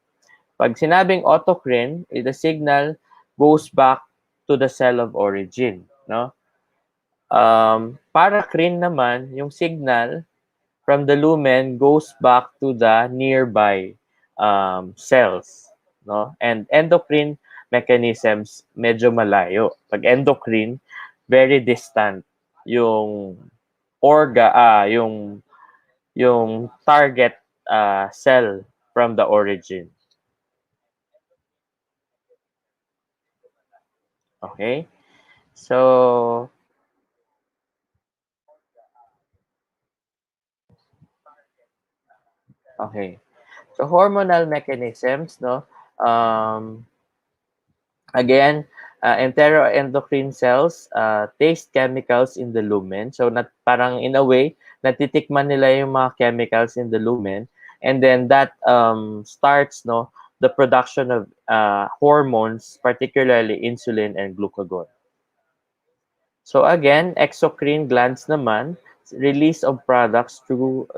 Pag sinabing autocrine, the signal goes back to the cell of origin, no? Paracrine naman, yung signal from the lumen goes back to the nearby cells, no? And endocrine mechanisms medyo malayo. Pag endocrine, very distant yung yung target cell from the origin. Okay? So, okay. So, hormonal mechanisms, no? Again, enteroendocrine cells taste chemicals in the lumen. So, parang in a way, natitikman nila yung mga chemicals in the lumen. And then that starts, no, the production of hormones, particularly insulin and glucagon. So again, exocrine glands naman, release of products through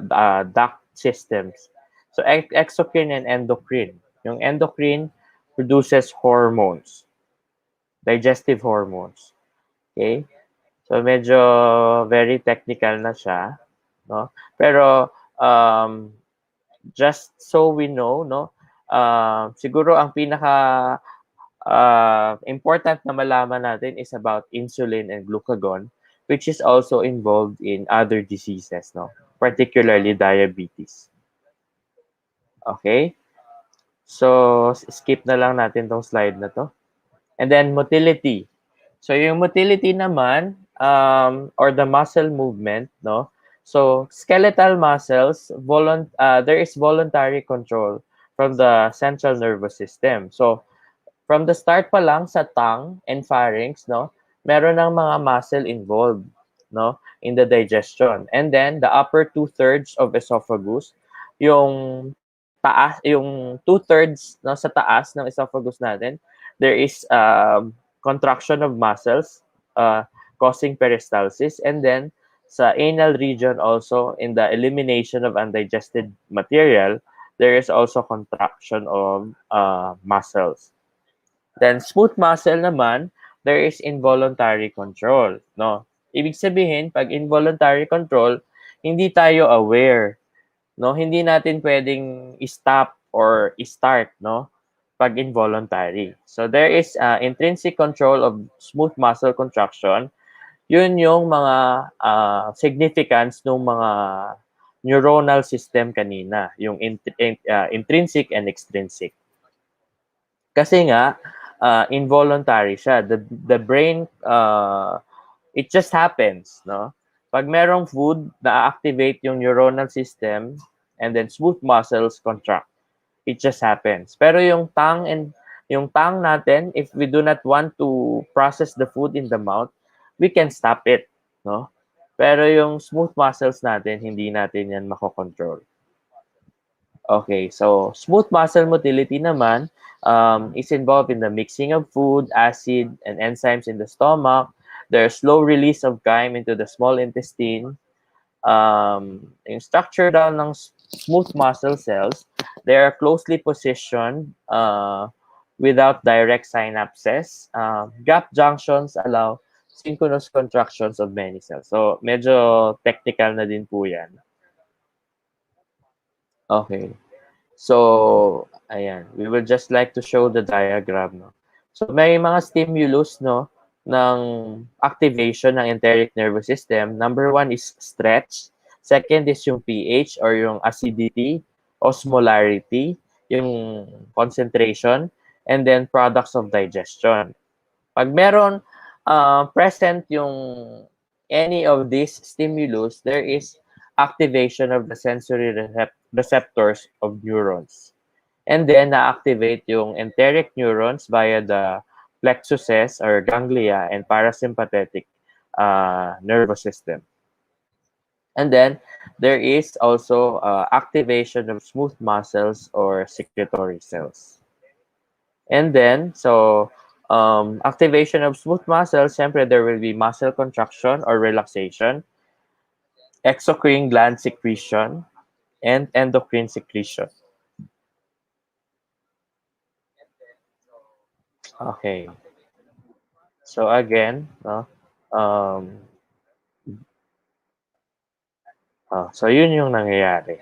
duct systems. So exocrine and endocrine. Yung endocrine produces hormones, digestive hormones. Okay? So medyo very technical na siya, no? Pero just so we know, no, siguro ang pinaka important na malaman natin is about insulin and glucagon, which is also involved in other diseases, no? Particularly diabetes. Okay? So, skip na lang natin tong slide na to. And then, motility. So, yung motility naman, or the muscle movement, no? So, skeletal muscles, there is voluntary control from the central nervous system. So, from the start pa lang sa tongue and pharynx, no, meron ng mga muscle involved, no, in the digestion. And then the upper 2/3 of esophagus, yung taas, yung 2/3 no, sa taas ng esophagus natin, there is contraction of muscles causing peristalsis. And then sa anal region also, in the elimination of undigested material, there is also contraction of muscles. Then, smooth muscle naman, there is involuntary control, no? Ibig sabihin, pag involuntary control, hindi tayo aware, no? Hindi natin pwedeng i-stop or i-start, no? pag involuntary. So there is intrinsic control of smooth muscle contraction. Yun yung mga significance ng mga neuronal system kanina, yung intrinsic and extrinsic. Kasi nga, involuntary siya. The brain, it just happens, no? Pag merong food, na-activate yung neuronal system and then smooth muscles contract. It just happens. Pero yung tongue natin, if we do not want to process the food in the mouth, we can stop it, no? Pero yung smooth muscles natin, hindi natin yan makokontrol. Okay, so smooth muscle motility naman is involved in the mixing of food, acid, and enzymes in the stomach. There's slow release of chyme into the small intestine. Yung structure daw ng smooth muscle cells, they are closely positioned without direct synapses. Gap junctions allow synchronous contractions of many cells. So, medyo technical na din po yan. Okay. So, ayan. We will just like to show the diagram, no? So, may mga stimulus, no, ng activation ng enteric nervous system. Number one is stretch. Second is yung pH or yung acidity, osmolarity, yung concentration, and then products of digestion. Pag meron present yung any of these stimulus, there is activation of the sensory receptors of neurons. And then, na-activate yung enteric neurons via the plexuses or ganglia and parasympathetic nervous system. And then, there is also activation of smooth muscles or secretory cells. And then, so, activation of smooth muscles, siyempre there will be muscle contraction or relaxation, exocrine gland secretion, and endocrine secretion. Okay. So again, no, um, so yun yung nangyayari.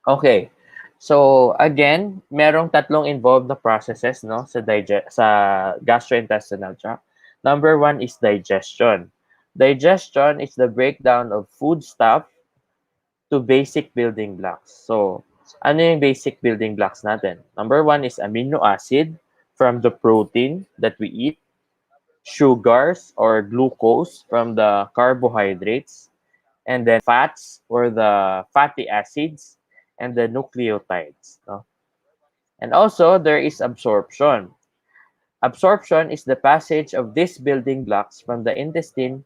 Okay. So again, merong tatlong involved na processes, no, sa gastrointestinal tract. Number one is digestion. Digestion is the breakdown of foodstuff to basic building blocks. So, ano yung basic building blocks natin? Number one is amino acid from the protein that we eat, sugars or glucose from the carbohydrates, and then fats or the fatty acids, and the nucleotides. No? And also, there is absorption. Absorption is the passage of these building blocks from the intestine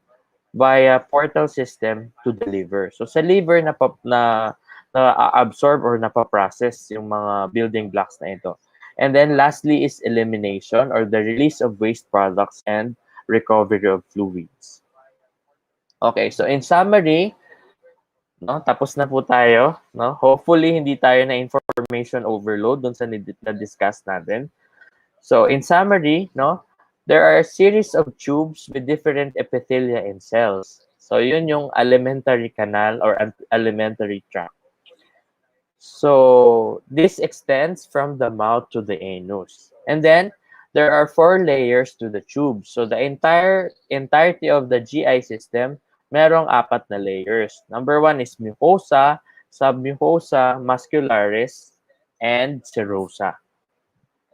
via portal system to the liver. So sa liver na absorb or napaprocess yung mga building blocks na ito. And then lastly is elimination or the release of waste products and recovery of fluids. Okay, so in summary, no, tapos na po tayo, no? Hopefully hindi tayo na information overload dun sa na-discuss natin. So in summary, no, there are a series of tubes with different epithelia and cells. So yun yung alimentary canal or alimentary tract. So this extends from the mouth to the anus. And then there are 4 layers to the tube. So the entirety of the GI system, merong 4 na layers. Number 1 is mucosa, submucosa, muscularis, and serosa.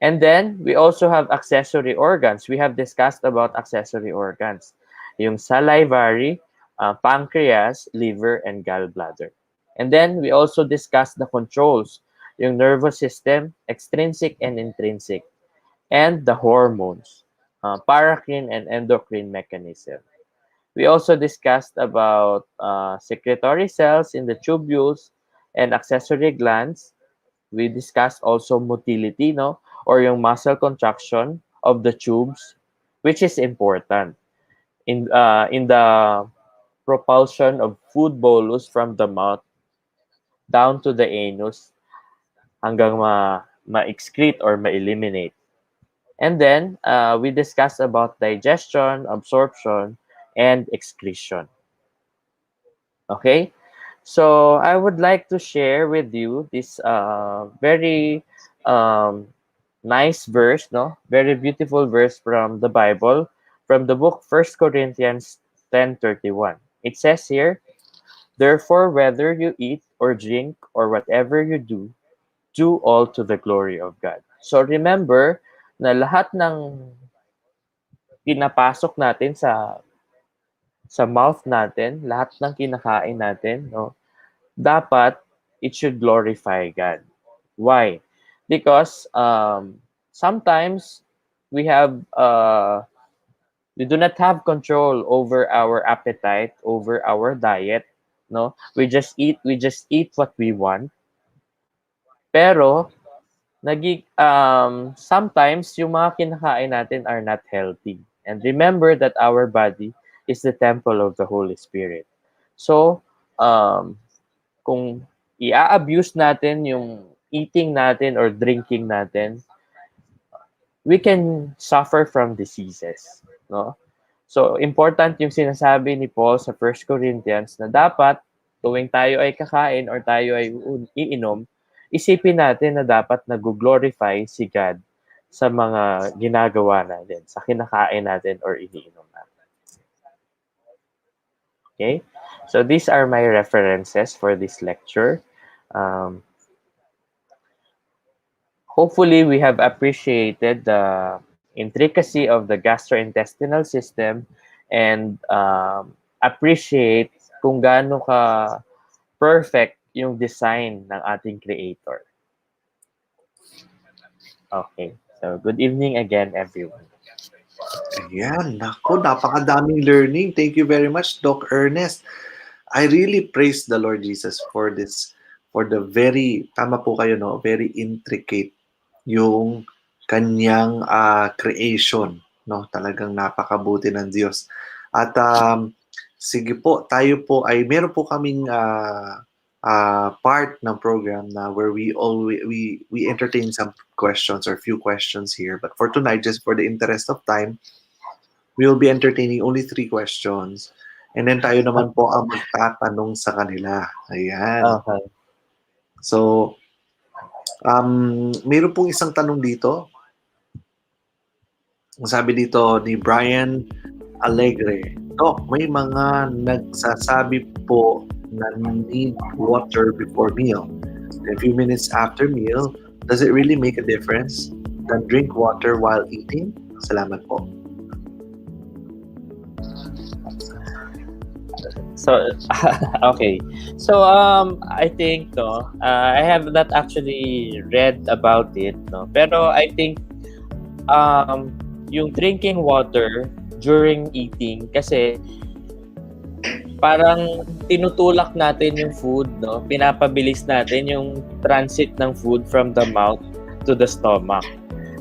And then, we also have accessory organs. We have discussed about accessory organs. Yung salivary, pancreas, liver, and gallbladder. And then, we also discussed the controls. Yung nervous system, extrinsic and intrinsic. And the hormones, paracrine and endocrine mechanism. We also discussed about secretory cells in the tubules and accessory glands. We discussed also motility, no? Or yung muscle contraction of the tubes, which is important in the propulsion of food bolus from the mouth down to the anus hanggang ma-excrete or ma-eliminate. And then, we discussed about digestion, absorption, and excretion. Okay? So, I would like to share with you this very nice verse, no? Very beautiful verse from the Bible, from the book 1 Corinthians 10:31. It says here, "Therefore, whether you eat or drink or whatever you do all to the glory of God." So remember na lahat ng pinapasok natin sa mouth natin, lahat ng kinakain natin, no, dapat it should glorify God. Why? Because sometimes we have we do not have control over our appetite, over our diet, no? We just eat what we want. Pero sometimes yung mga kinakain natin are not healthy. And remember that our body is the temple of the Holy Spirit. So, kung i-abuse natin yung eating natin or drinking natin, we can suffer from diseases, no? So, important yung sinasabi ni Paul sa 1 Corinthians na dapat tuwing tayo ay kakain or tayo ay iinom, isipin natin na dapat nag-glorify si God sa mga ginagawa natin, sa kinakain natin or iniinom natin. Okay? So, these are my references for this lecture. Hopefully, we have appreciated the intricacy of the gastrointestinal system and appreciate kung gaano ka perfect yung design ng ating creator. Okay. So, good evening again, everyone. Ayan, nako, napakadaming learning. Thank you very much, Doc Ernest. I really praise the Lord Jesus for this, for the very, tama po kayo, no? Very intricate yung kanyang creation, no? Talagang napakabuti ng Diyos. At sige po, tayo po ay meron po kaming part ng program na where we entertain some questions or few questions here. But for tonight, just for the interest of time, we will be entertaining only 3 questions. And then tayo naman po ang magtatanong sa kanila. Ayan. Okay. So, meron pong isang tanong dito. Ang sabi dito ni Brian Alegre, Doc, may mga nagsasabi po na need water before meal. A few minutes after meal, does it really make a difference? Then drink water while eating? Salamat po. So, okay. So, I think, no, I have not actually read about it, no, pero I think, yung drinking water during eating, kasi parang tinutulak natin yung food, no, pinapabilis natin yung transit ng food from the mouth to the stomach.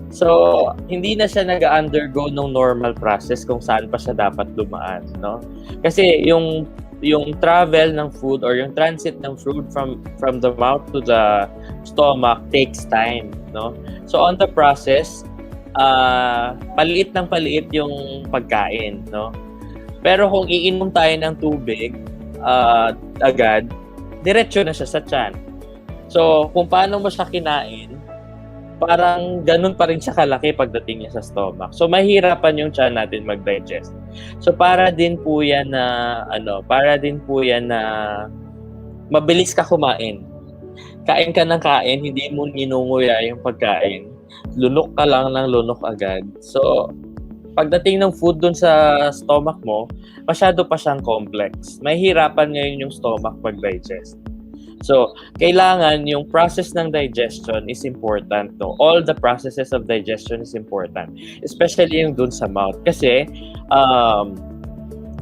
So, hindi na siya nag-undergo ng normal process kung saan pa siya dapat dumaan, no? Kasi yung travel ng food or yung transit ng food from the mouth to the stomach takes time, no? So, on the process, paliit ng paliit yung pagkain, no? Pero kung iinom tayo ng tubig agad, diretso na siya sa tiyan. So, kung paano mo siya kinain, parang ganun pa rin siya kalaki pagdating niya sa stomach. So, mahirapan yung tiyan natin mag-digest. So, para din po yan na mabilis ka kumain. Kain ka ng kain, hindi mo ninunguya yung pagkain. Lunok ka lang ng lunok agad. So, pagdating ng food dun sa stomach mo, masyado pa siyang complex. Mahirapan ngayon yung stomach mag-digest. So, kailangan yung process ng digestion is important, no? All the processes of digestion is important. Especially yung dun sa mouth. Kasi,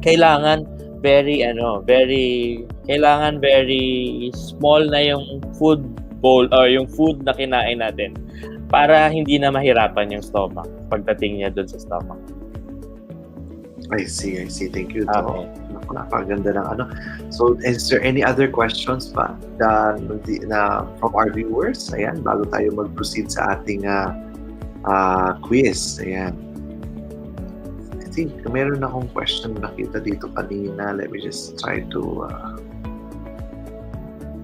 kailangan very small na yung food bowl or yung food na kinain natin para hindi na mahirapan yung stomach pagdating niya dun sa stomach. I see. Thank you. Okay. Napakaganda ng ano. So, is there any other questions pa na from our viewers? Ayan, bago tayo mag-proceed sa ating quiz. Ayan. I think meron akong question nakita dito kanina. Let me just try to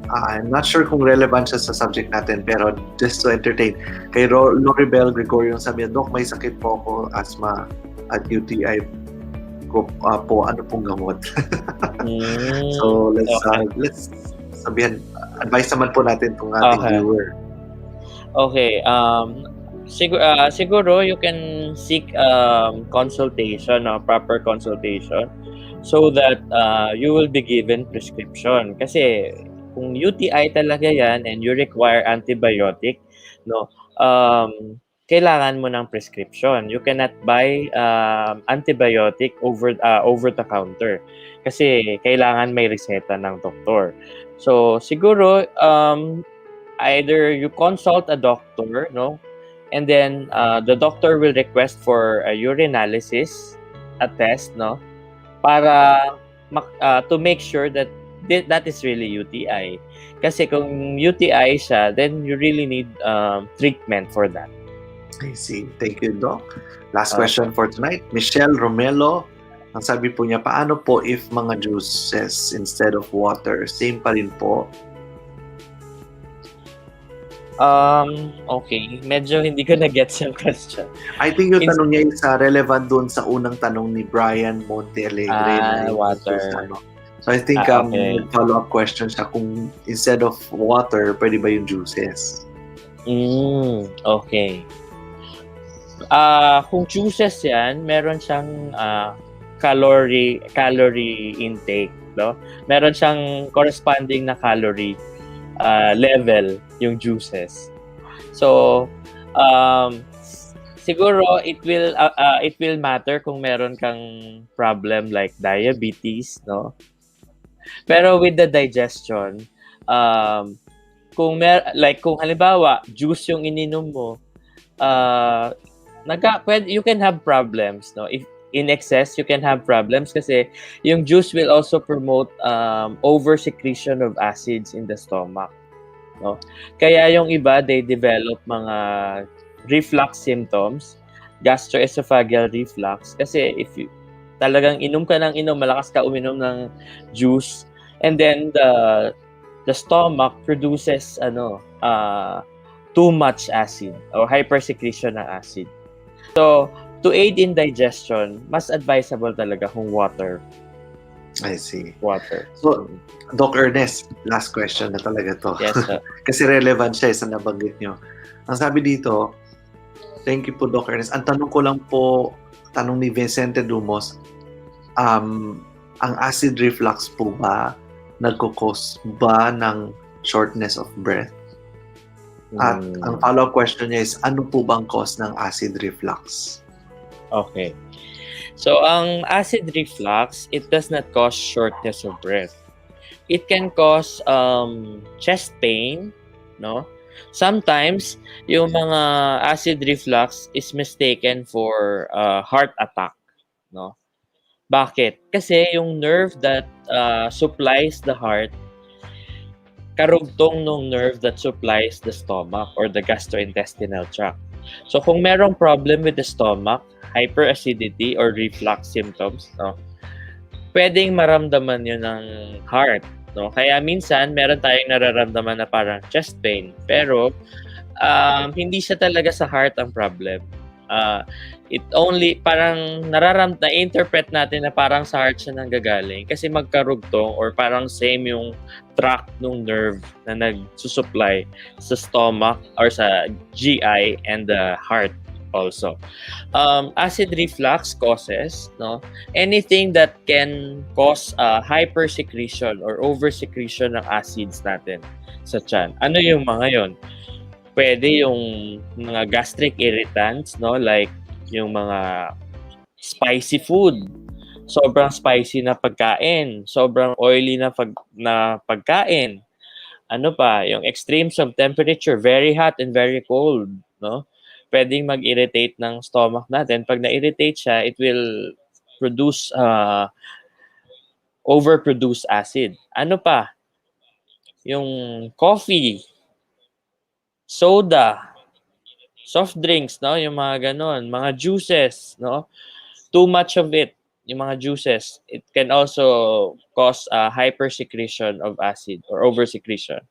I'm not sure kung relevant siya sa subject natin, pero just to entertain. Kay Loribel Gregorio sabi niya, Dok, may sakit po ako, asthma at UTI ko po, ano pong gamot? So, let's sabihan, advice naman po natin itong ating viewer. Okay, siguro you can seek consultation, proper consultation, so that you will be given prescription. Kasi kung UTI talaga yan and you require antibiotic, no, kailangan mo ng prescription. You cannot buy antibiotic over the counter kasi kailangan may reseta ng doktor. So siguro either you consult a doctor, no, and then the doctor will request for a urinalysis, a test, no, para to make sure that that is really UTI. Kasi kung UTI siya, then you really need treatment for that. I see. Thank you, Doc. Last question for tonight. Michelle Romelo, ang sabi po niya, paano po if mga juices instead of water? Same pa rin po? Okay. Medyo hindi ko na-gets yung question. I think yung tanong niya is relevant doon sa unang tanong ni Brian Montealegre. Water. So I think okay. follow-up question siya kung instead of water, pwede ba yung juices? Okay. Kung juices yan, meron siyang calorie intake, no? Meron siyang corresponding na calorie level yung juices. So siguro it will matter kung meron kang problem like diabetes, no? Pero with the digestion, kung halimbawa juice yung ininom mo, you can have problems, no? If in excess, you can have problems kasi yung juice will also promote over secretion of acids in the stomach, no? Kaya yung iba, they develop mga reflux symptoms, gastroesophageal reflux, kasi if you talagang inom ka ng inom, malakas ka uminom ng juice, and then the stomach produces too much acid or hypersecretion ng acid. So, to aid in digestion, mas advisable talaga kung water. I see. Water. So, Doc Ernest, last question na talaga to. Yes, sir. Kasi relevant siya sa nabanggit nyo. Ang sabi dito, thank you po, Doc Ernest. Ang tanong ko lang po, tanong ni Vicente Dumos, ang acid reflux po ba nagkukos ba ng shortness of breath? At ang follow-up question niya is, ano po bang cause ng acid reflux? Okay. So, ang acid reflux, it does not cause shortness of breath. It can cause chest pain, no? Sometimes, yung mga acid reflux is mistaken for heart attack, no? Bakit? Kasi yung nerve that supplies the heart, karugtong nung nerve that supplies the stomach or the gastrointestinal tract. So kung merong problem with the stomach, hyperacidity or reflux symptoms, no, pwedeng maramdaman yun ng heart, no? Kaya minsan meron tayong nararamdaman na parang chest pain, pero hindi siya talaga sa heart ang problem. It only parang na-interpret natin na parang sa heart siya nanggagaling kasi magkarugtong or parang same yung tract ng nerve na nagsusupply sa stomach or sa GI and the heart also. Acid reflux causes, no, anything that can cause hypersecretion or oversecretion ng acids natin sa tiyan. Ano yung mga yon? Pwede yung mga gastric irritants, no, like yung mga spicy food, sobrang spicy na pagkain, sobrang oily na pagkain. Ano pa, yung extremes of temperature, very hot and very cold, no? Pwedeng mag-irritate ng stomach natin. Pag na-irritate siya, it will produce overproduce acid. Ano pa? Yung coffee, soda, soft drinks, no? Yung mga ganon, mga juices, no? Too much of it, yung mga juices, it can also cause hypersecretion of acid or oversecretion.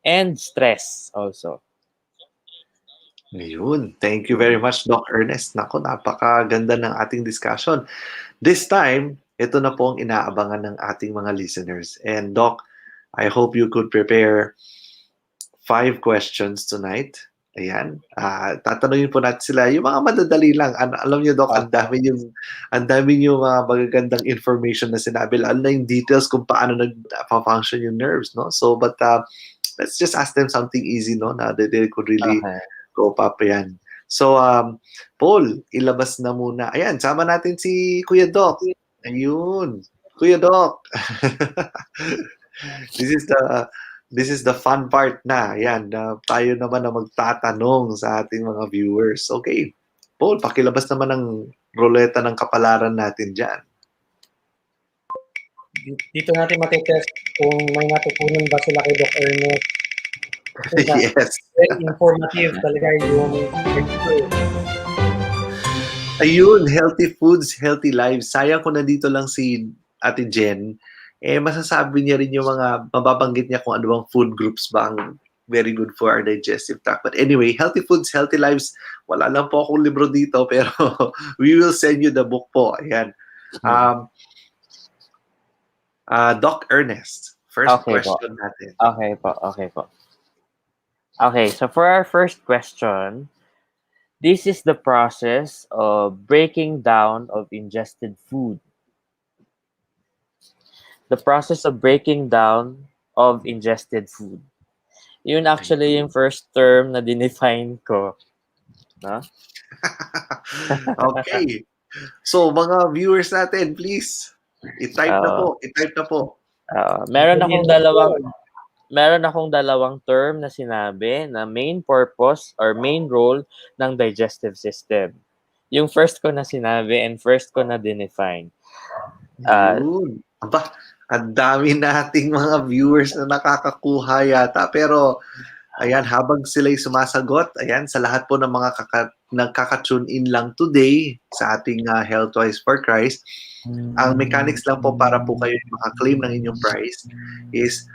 And stress also. Ayun. Thank you very much, Doc Ernest. Naku, napakaganda ng ating discussion. This time, ito na po ang inaabangan ng ating mga listeners. And Doc, I hope you could prepare 5 questions tonight. Ayan. Tatanungin po natin sila yung mga madadali lang. Alam niyo, Doc, ang dami yung mga magagandang information na sinabi. Lalo na yung details kung paano nag-function yung nerves, no? So, but let's just ask them something easy, no? Na they could really go up. Ayan. So, Paul, ilabas na muna. Ayan, sama natin si Kuya Doc. Ayun. Kuya Doc. This is the fun part na. Ayan, tayo naman na magtatanong sa ating mga viewers. Okay. Paul, pakilabas naman ng ruleta ng kapalaran natin dyan. Dito natin matitest kung may natutunan ba sila kay Doc Ernest. Yes. Very informative talaga yung Ayun, healthy foods, healthy lives. Sayang kung nandito lang si Ate Jen. Masasabi niya rin yung mga, mababanggit niya kung ano bang food groups ba ang very good for our digestive tract. But anyway, healthy foods, healthy lives. Wala lang po akong libro dito, pero we will send you the book po. Ayan. Doc Ernest, first question natin. Okay po. Okay, so for our first question, this is the process of breaking down of ingested food. The process of breaking down of ingested food. Yun actually yung first term na dinefine ko. No? Okay. So, mga viewers natin, please, i-type na po. Meron akong dalawang term na sinabi na main purpose or main role ng digestive system. Yung first ko na sinabi and first ko na dinefine. Yun. Aba, ang dami nating mga viewers na nakakakuha yata. Pero, ayan, habang sila'y sumasagot, ayan, sa lahat po ng mga nagkaka-tune in lang today sa ating Healthwise for Christ, ang mechanics lang po para po kayo maka-claim ng inyong prize is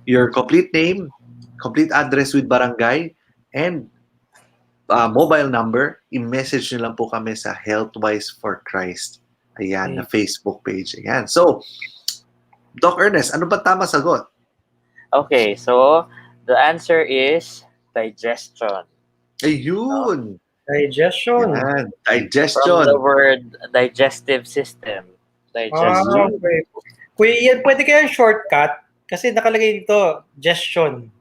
your complete name, complete address with barangay, and mobile number. I-message nyo lang po kami sa Healthwise for Christ. Ayan, na Facebook page. Ayan. So, Doc Ernest, ano ba tama sagot? Okay, so the answer is digestion. Ayun! Digestion. Yan. Digestion. From the word digestive system. Digestion. Okay. Kuya Ian, pwede kaya shortcut? Kasi nakalagay dito, gestion.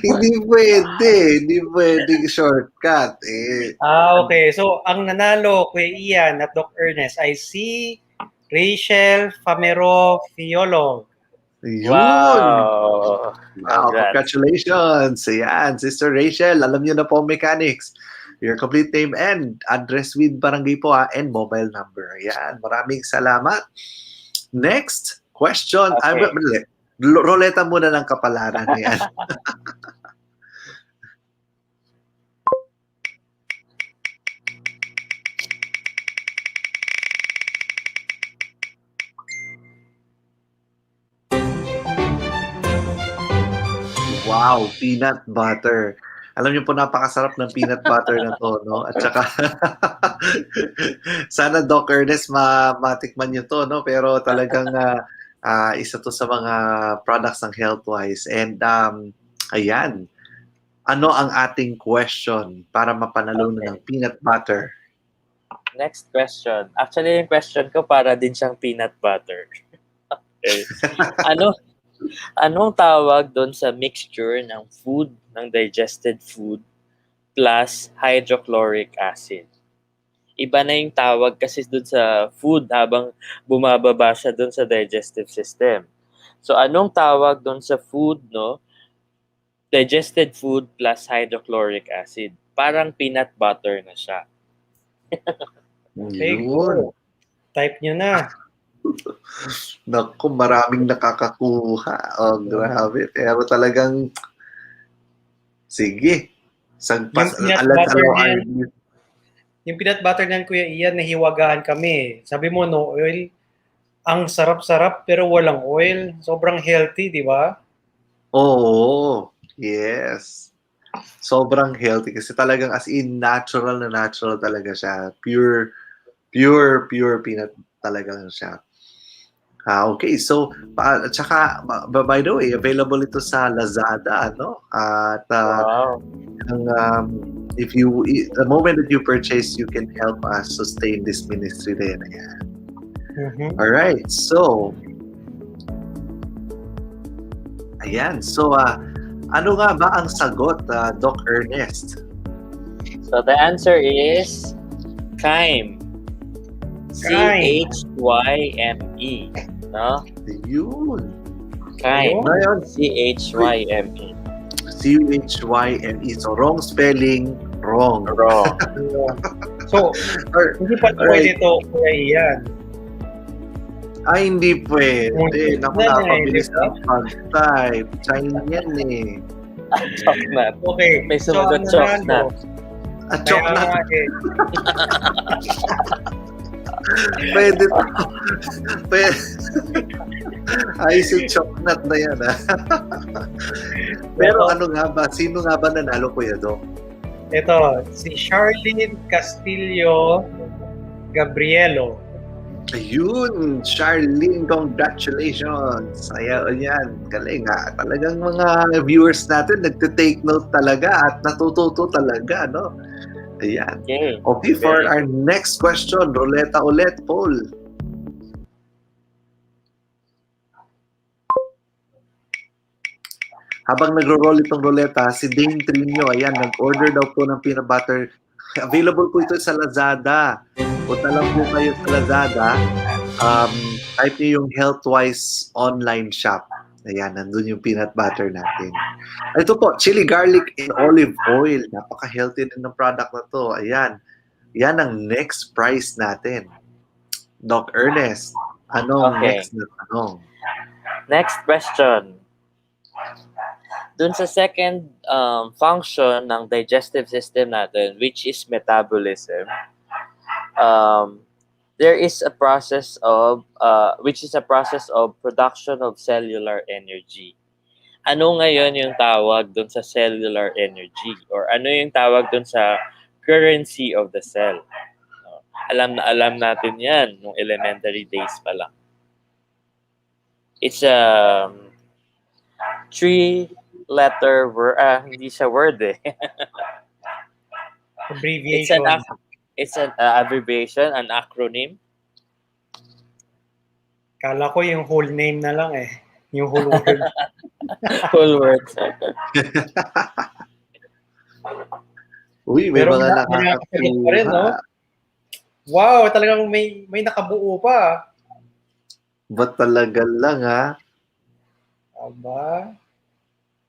Hindi pwede shortcut. Okay. So, ang nanalo, Kuya Ian at Doc Ernest, ay si Rachel Famero-Fiolo. Yun! Wow, congratulations! Ayan, Sister Rachel, alam niyo na po mechanics. Your complete name and address with barangay po and mobile number. Ayan, maraming salamat. Next question. Okay. Roleta muna ng kapalaran. Ayan. Wow, peanut butter. Alam niyo po, napakasarap ng peanut butter na to, no? At saka, sana Doc Ernest matikman niyo to, no? Pero talagang isa to sa mga products ng Healthwise. And ayan, ano ang ating question para mapanalunan ng peanut butter? Next question. Actually, yung question ko para din siyang peanut butter. Okay. Anong tawag doon sa mixture ng food, ng digested food, plus hydrochloric acid? Iba na yung tawag kasi doon sa food habang bumababa siya doon sa digestive system. So, anong tawag doon sa food, no? Digested food plus hydrochloric acid. Parang peanut butter na siya. Yun. Type nyo na. Naku, maraming nakakakuha. Oh, grabe. Pero talagang, sige. Yung peanut butter yung peanut butter niyan, Kuya Ian, nahiwagaan kami. Sabi mo, no oil. Ang sarap-sarap pero walang oil. Sobrang healthy, di ba? Oo, yes. Sobrang healthy kasi talagang as in natural na natural talaga siya. Pure peanut talaga lang siya. Okay. So, at saka, by the way, available ito sa Lazada, no? At Wow. if you, the moment that you purchase, you can help us sustain this ministry din. Ayan. Mhm. Alright. So, ayan. So, ano nga ba ang sagot, Doc Ernest? So the answer is chyme. Chyme. C-H-Y-M-E. No? Yun. Chyme. Ngayon, C-H-Y-M-E. C-H-Y-M-E. So, wrong spelling, wrong. Wrong. So, Or, hindi pa alright. pwede ito, Kuya Ian. Hindi pwede. Naku, napabilis Diba? ang pag-type. China yan eh. Choknat. Okay. May So, sumagot ang choknat. nanalo, At kaya choknat. nga eh. Pwede to. Pwede. Ay, si choknat na yan ah. Pero ano nga ba? Sino nga ba nanalo, Kuya Doc? Ito, si Charlene Castillo Gabrielo. Ayun, Charlene, congratulations. Ayan, yan. Galing ha. Talagang mga viewers natin nagte-take note talaga at natututo talaga, no? Ayan. Okay. Okay, for our next question, ruleta ulit, Paul. Habang nagro-roll itong ruleta, si Dame Trino, ayan, nag-order daw po ng peanut butter. Available po ito sa Lazada. Punta lang po kayo sa Lazada. Type niyo yung Healthwise online shop. Ayan, nandun yung peanut butter natin. Ito po, chili garlic and olive oil. Napaka-healthy din ng product na to. Ayan. Yan ang next prize natin. Doc Ernest, anong Okay. next na tanong? Next question. Dun sa second function ng digestive system natin, which is metabolism, there is a process of production of cellular energy. Ano ngayon yung tawag dun sa cellular energy? Or ano yung tawag dun sa currency of the cell? Alam natin yan nung elementary days pa lang. It's a three-letter word. Hindi siya word eh. Abbreviation. It's an abbreviation, an acronym. Kala ko yung whole name na lang eh. Yung whole word. Whole word. Uy, may Pero mga nakakasagot pa rin, no? nakakatuwa. Wow, talagang may nakabuo pa. Ba't talaga lang ha? Aba.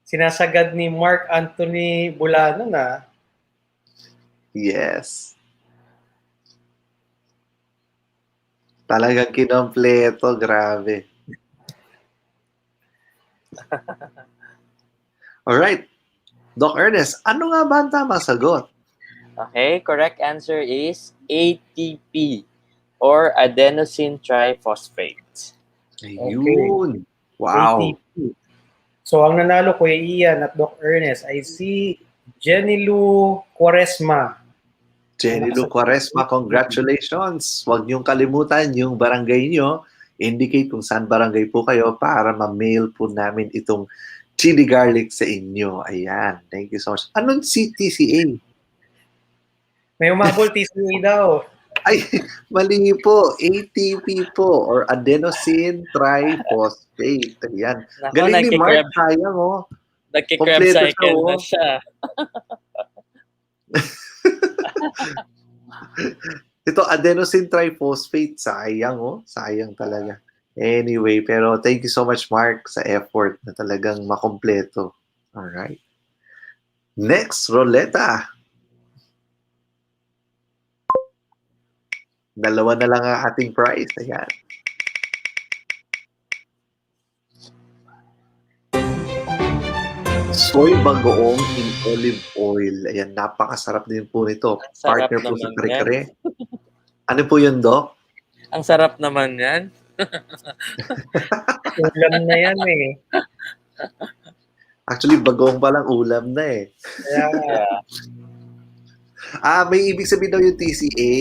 Sinasagad ni Mark Anthony Bulano na. Yes. Talagang kinompleto, grabe. Alright. Doc Ernest, ano nga ba ang tamang sagot? Okay, correct answer is ATP or adenosine triphosphate. Ayun. Wow. ATP. So, ang nanalo, Kuya Ian at Doc Ernest ay si Jenny Lou Quaresma. Jenny Lu Quaresma, congratulations. Huwag niyong kalimutan yung barangay niyo. Indicate kung saan barangay po kayo para ma-mail po namin itong chili garlic sa inyo. Ayan. Thank you so much. Anong CTCA? May umabol TCA daw. Ay, mali po. ATP po or adenosine triphosphate. Ayan. Nako, Galing ni Mark. Sayang, oh. Nagki-Krebs Kompleto cycle siya, na oh. siya. Ito, adenosine triphosphate. Sayang, oh. Sayang talaga. Anyway, pero thank you so much, Mark, sa effort na talagang makompleto. Alright. Next, Roleta. Dalawa na lang ang ating prize. Ayan. Soy bagoong in olive oil. Ayan, napakasarap din po nito. Ang sarap Partner po sa naman yan. kare-kare. Ano po yun, Doc? Ang sarap naman yan. Ulam na yan eh. Actually, bagoong palang ulam na eh. Kaya nga, Yeah. May ibig sabihin daw yung TCA.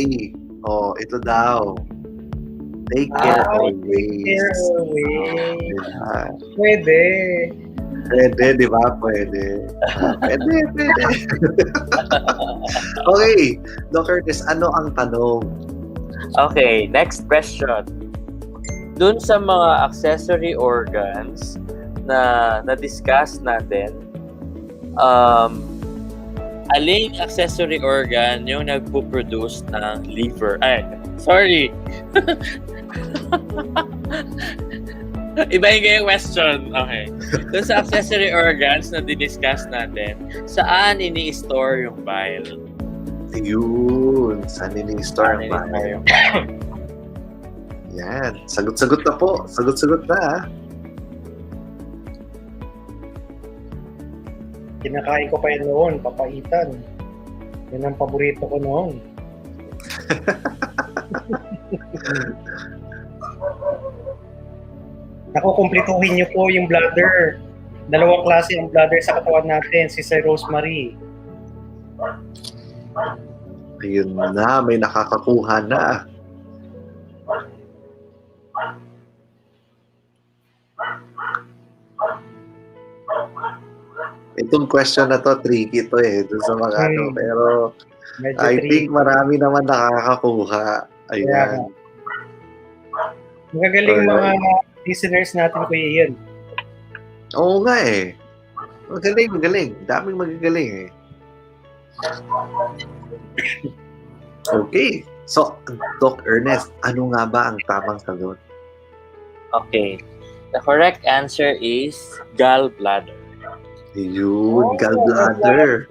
Oh, ito daw. Take care always. care away. Diba? Pwede. Pwede, di ba? Pwede. Pwede. Okay, Dr. Curtis, ano ang tanong? Okay, next question. Dun sa mga accessory organs na na-discuss natin, aling accessory organ yung nagpo-produce ng liver? Ay, sorry. Ibahin ko yung question. Okay. Dun sa accessory organs na di-discuss natin, saan ini-store yung bile? Yun. Saan ini-store ang Saan bahay? ini-store yung bile? Yan. Sagot-sagot na po. Sagot-sagot na. Kinakain ko pa yun noon, papaitan. Yan ang paborito ko noon. Nakukumplituhin niyo po yung bladder. Dalawang klase ang bladder sa katawan natin, si Sir Rosemary. Ayun na. May nakakakuha na. Itong question na to, tricky to eh. Doon sa mga ano. Pero Medyo I tricky. think marami naman nakakakuha. Ayan. Magagaling Alright. mga listeners natin, Kuya Ian. Oo nga eh. Magaling. Daming magagaling eh. Okay. So, Doc Ernest, ano nga ba ang tamang sagot? Okay. The correct answer is gallbladder. Yun, gallbladder.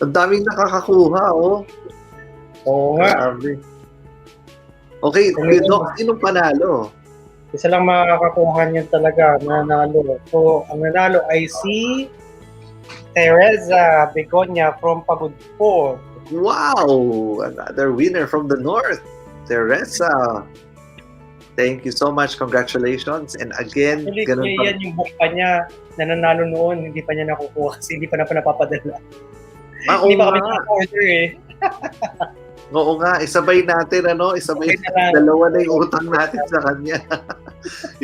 Ang daming nakakakuha, oh. Oo nga. Grabe. Okay, Doc, sinong panalo? Isa lang makakakuha niyan talaga, nanalo. So, ang nanalo ay si Teresa Begonia from Pagudpod. Wow! Another winner from the North. Teresa. Thank you so much. Congratulations. And again, Actually, ganun Kuya pa. Ian, yung book pa niya na nanalo noon, hindi pa niya nakukuha kasi hindi pa napapadala. Oo Hindi pa kami nga. order eh. Oo nga, isabay natin, ano? Isabay Okay na lang. dalawa na yung utang natin sa kanya.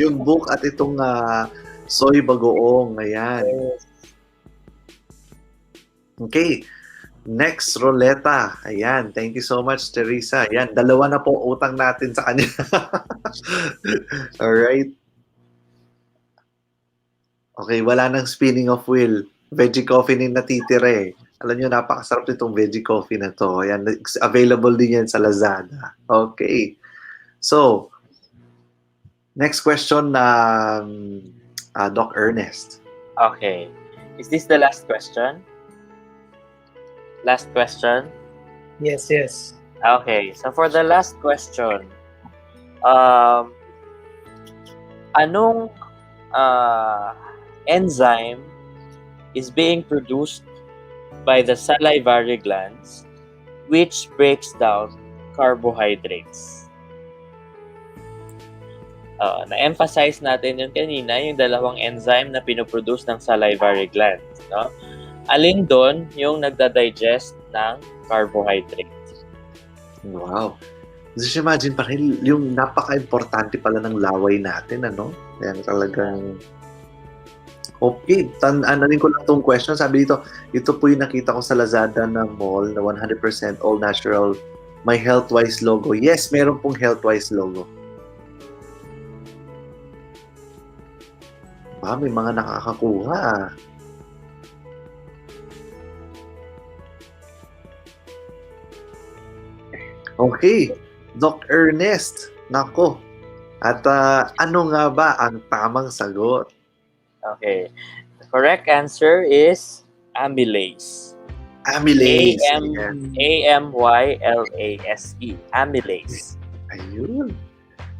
Yung book at itong soy bagoong. Ayan. Okay. Next, Roleta. Ayan. Thank you so much, Teresa. Ayan. Dalawa na po utang natin sa kanya. Alright. Okay, wala nang spinning of wheel. Veggie coffee na natitira eh. Alam nyo, napakasarap nitong veggie coffee na to. Ayan, available din yan sa Lazada. Okay. So, next question na Doc Ernest. Okay. Is this the last question? Last question? Yes. Okay. So for the last question, anong enzyme is being produced by the salivary glands which breaks down carbohydrates? Na-emphasize natin yung kanina, yung dalawang enzyme na pinoproduce ng salivary glands. No? Alin doon yung nagda-digest ng carbohydrates? Wow. Just imagine pa rin, yung napaka-importante pala ng laway natin, ano? Yan talagang... Okay, tandaanin ko lang tong question. Sabi dito, ito po yung nakita ko sa Lazada na mall na 100% all natural, may Healthwise logo. Yes, meron pong Healthwise logo. May mga nakakakuha. Okay, Doc Ernest. Nako. At ano nga ba ang tamang sagot? Okay. The correct answer is amylase. Amylase. A-M-Y-L-A-S-E. Amylase. Ayun.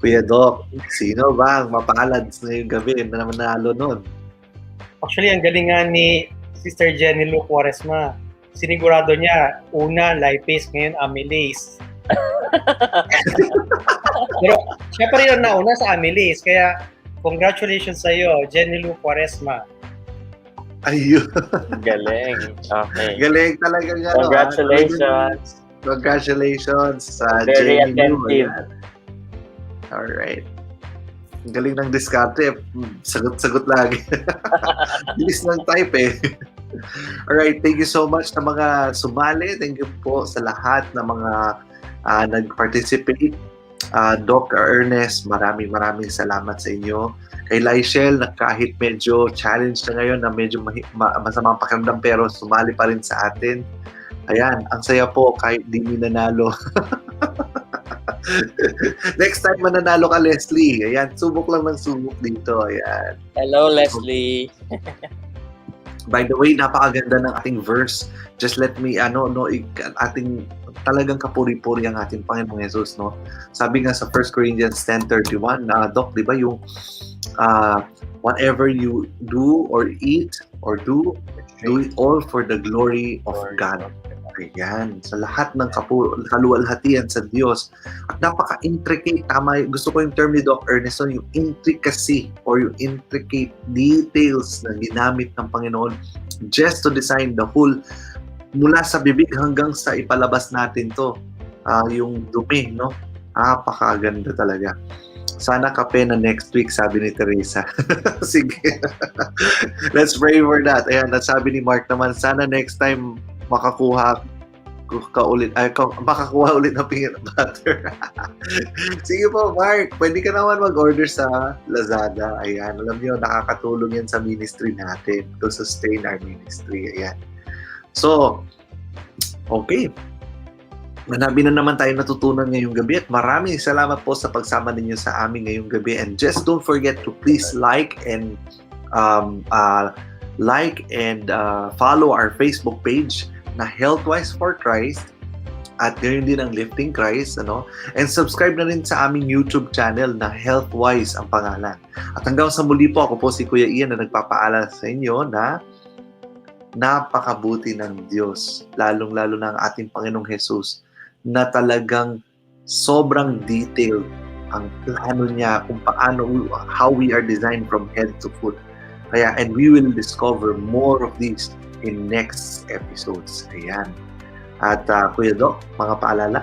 Kuya Doc, sino ba ang mapalad ngayong gabi na manalo nun? Actually, ang galing nga ni Sister Jenny Lu Quaresma. Sinigurado niya, una, lipase, ngayon, amylase. Pero siya pa rin ang nauna sa amylase. Kaya, congratulations sa iyo, Jenny Lu Quaresma. Ayun. Galing. Okay. Galing talaga nga. Congratulations. Congratulations sa Very Jenny Liu. attentive. Ayan. Alright. Ang galing ng diskarte. Sagot-sagot lagi. Bilis ng type eh. Alright, thank you so much sa mga sumali. Thank you po sa lahat ng mga nag-participate. Doc Ernest, maraming salamat sa inyo. Kay Lyshel, na kahit medyo challenge na ngayon, na medyo masamang pakiramdam, pero sumali pa rin sa atin. Ayan, ang saya po kahit di mi nanalo. Next time mananalo ka, Leslie. Ayan, subok lang ng subok dito. Ayan. Hello, Leslie. By the way, napakaganda ng ating verse. Just let me, ating talagang kapuri-puri ang ating Panginoong Jesus, no? Sabi nga sa 1 Corinthians 10:31, Doc, di ba yung whatever you do or eat or do it all for the glory of God. Ayan, sa lahat ng kaluwalhatian sa Diyos. At napaka-intricate, tama, gusto ko yung term ni Doc Ernest, yung intricacy or yung intricate details na ginamit ng Panginoon just to design the whole, mula sa bibig hanggang sa ipalabas natin to, yung dumi, no? Napakaganda talaga. Sana kape na next week, sabi ni Teresa. Sige. Let's pray for that. Ayan, at sabi ni Mark naman, sana next time makakuha ulit ng peanut butter. Sige po, Mark. Pwede ka naman mag-order sa Lazada. Ayan, alam niyo, nakakatulong yan sa ministry natin to sustain our ministry. Ayan. So, okay. Marami na naman tayo natutunan ngayong gabi at maraming salamat po sa pagsama ninyo sa amin ngayong gabi. And just don't forget to please like and follow our Facebook page na Healthwise for Christ at gayon din ang Lifting Christ, and subscribe na rin sa aming YouTube channel na Healthwise ang pangalan. At hanggang sa muli po, ako po si Kuya Ian na nagpapaalala sa inyo na napakabuti ng Diyos, lalong-lalo na ang ating Panginoong Jesus, na talagang sobrang detailed ang plano niya kung paano, how we are designed from head to foot. Kaya, and we will discover more of these in next episodes. Ayan. At Kuya Doc, mga paalala?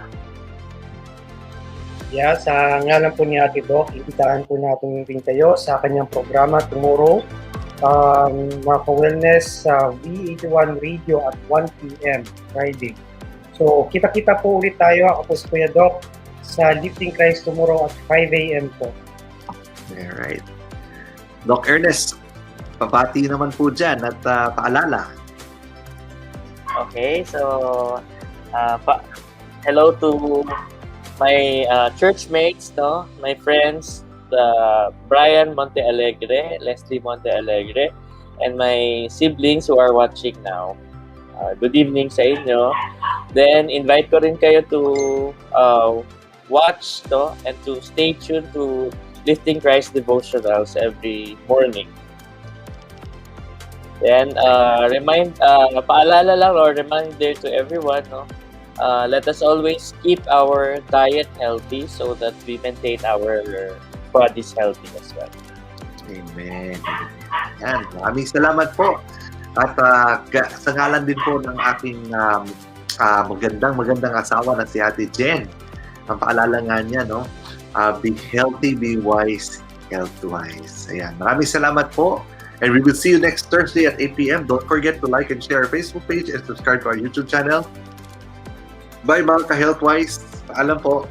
Yeah, sa ngalan po ni Ate Doc, imbitahan po natin din kayo sa kanyang programa tomorrow, mga ka-wellness sa V81 Radio at 1 p.m. Friday. So, kita-kita po ulit tayo. Ako po si Kuya Doc sa Lifting Christ tomorrow at 5 a.m. po. Alright. Doc Ernest, papati naman po dyan at paalala. Okay, so hello to my churchmates, my friends, Brian Montealegre, Leslie Montealegre, and my siblings who are watching now. Good evening sa inyo. Then invite ko rin kayo to watch and to stay tuned to Lifting Christ devotionals every morning. Then, paalala lang or reminder to everyone, let us always keep our diet healthy so that we maintain our bodies healthy as well. Amen. Yan. Maraming salamat po. At sa ngalan din po ng aking magandang asawa na si Ate Jen, ang paalala nga niya, be healthy, be wise, health-wise. Ayan. Maraming salamat po. And we will see you next Thursday at 8 p.m. Don't forget to like and share our Facebook page and subscribe to our YouTube channel. Bye mga ka-Healthwise. Paalam po.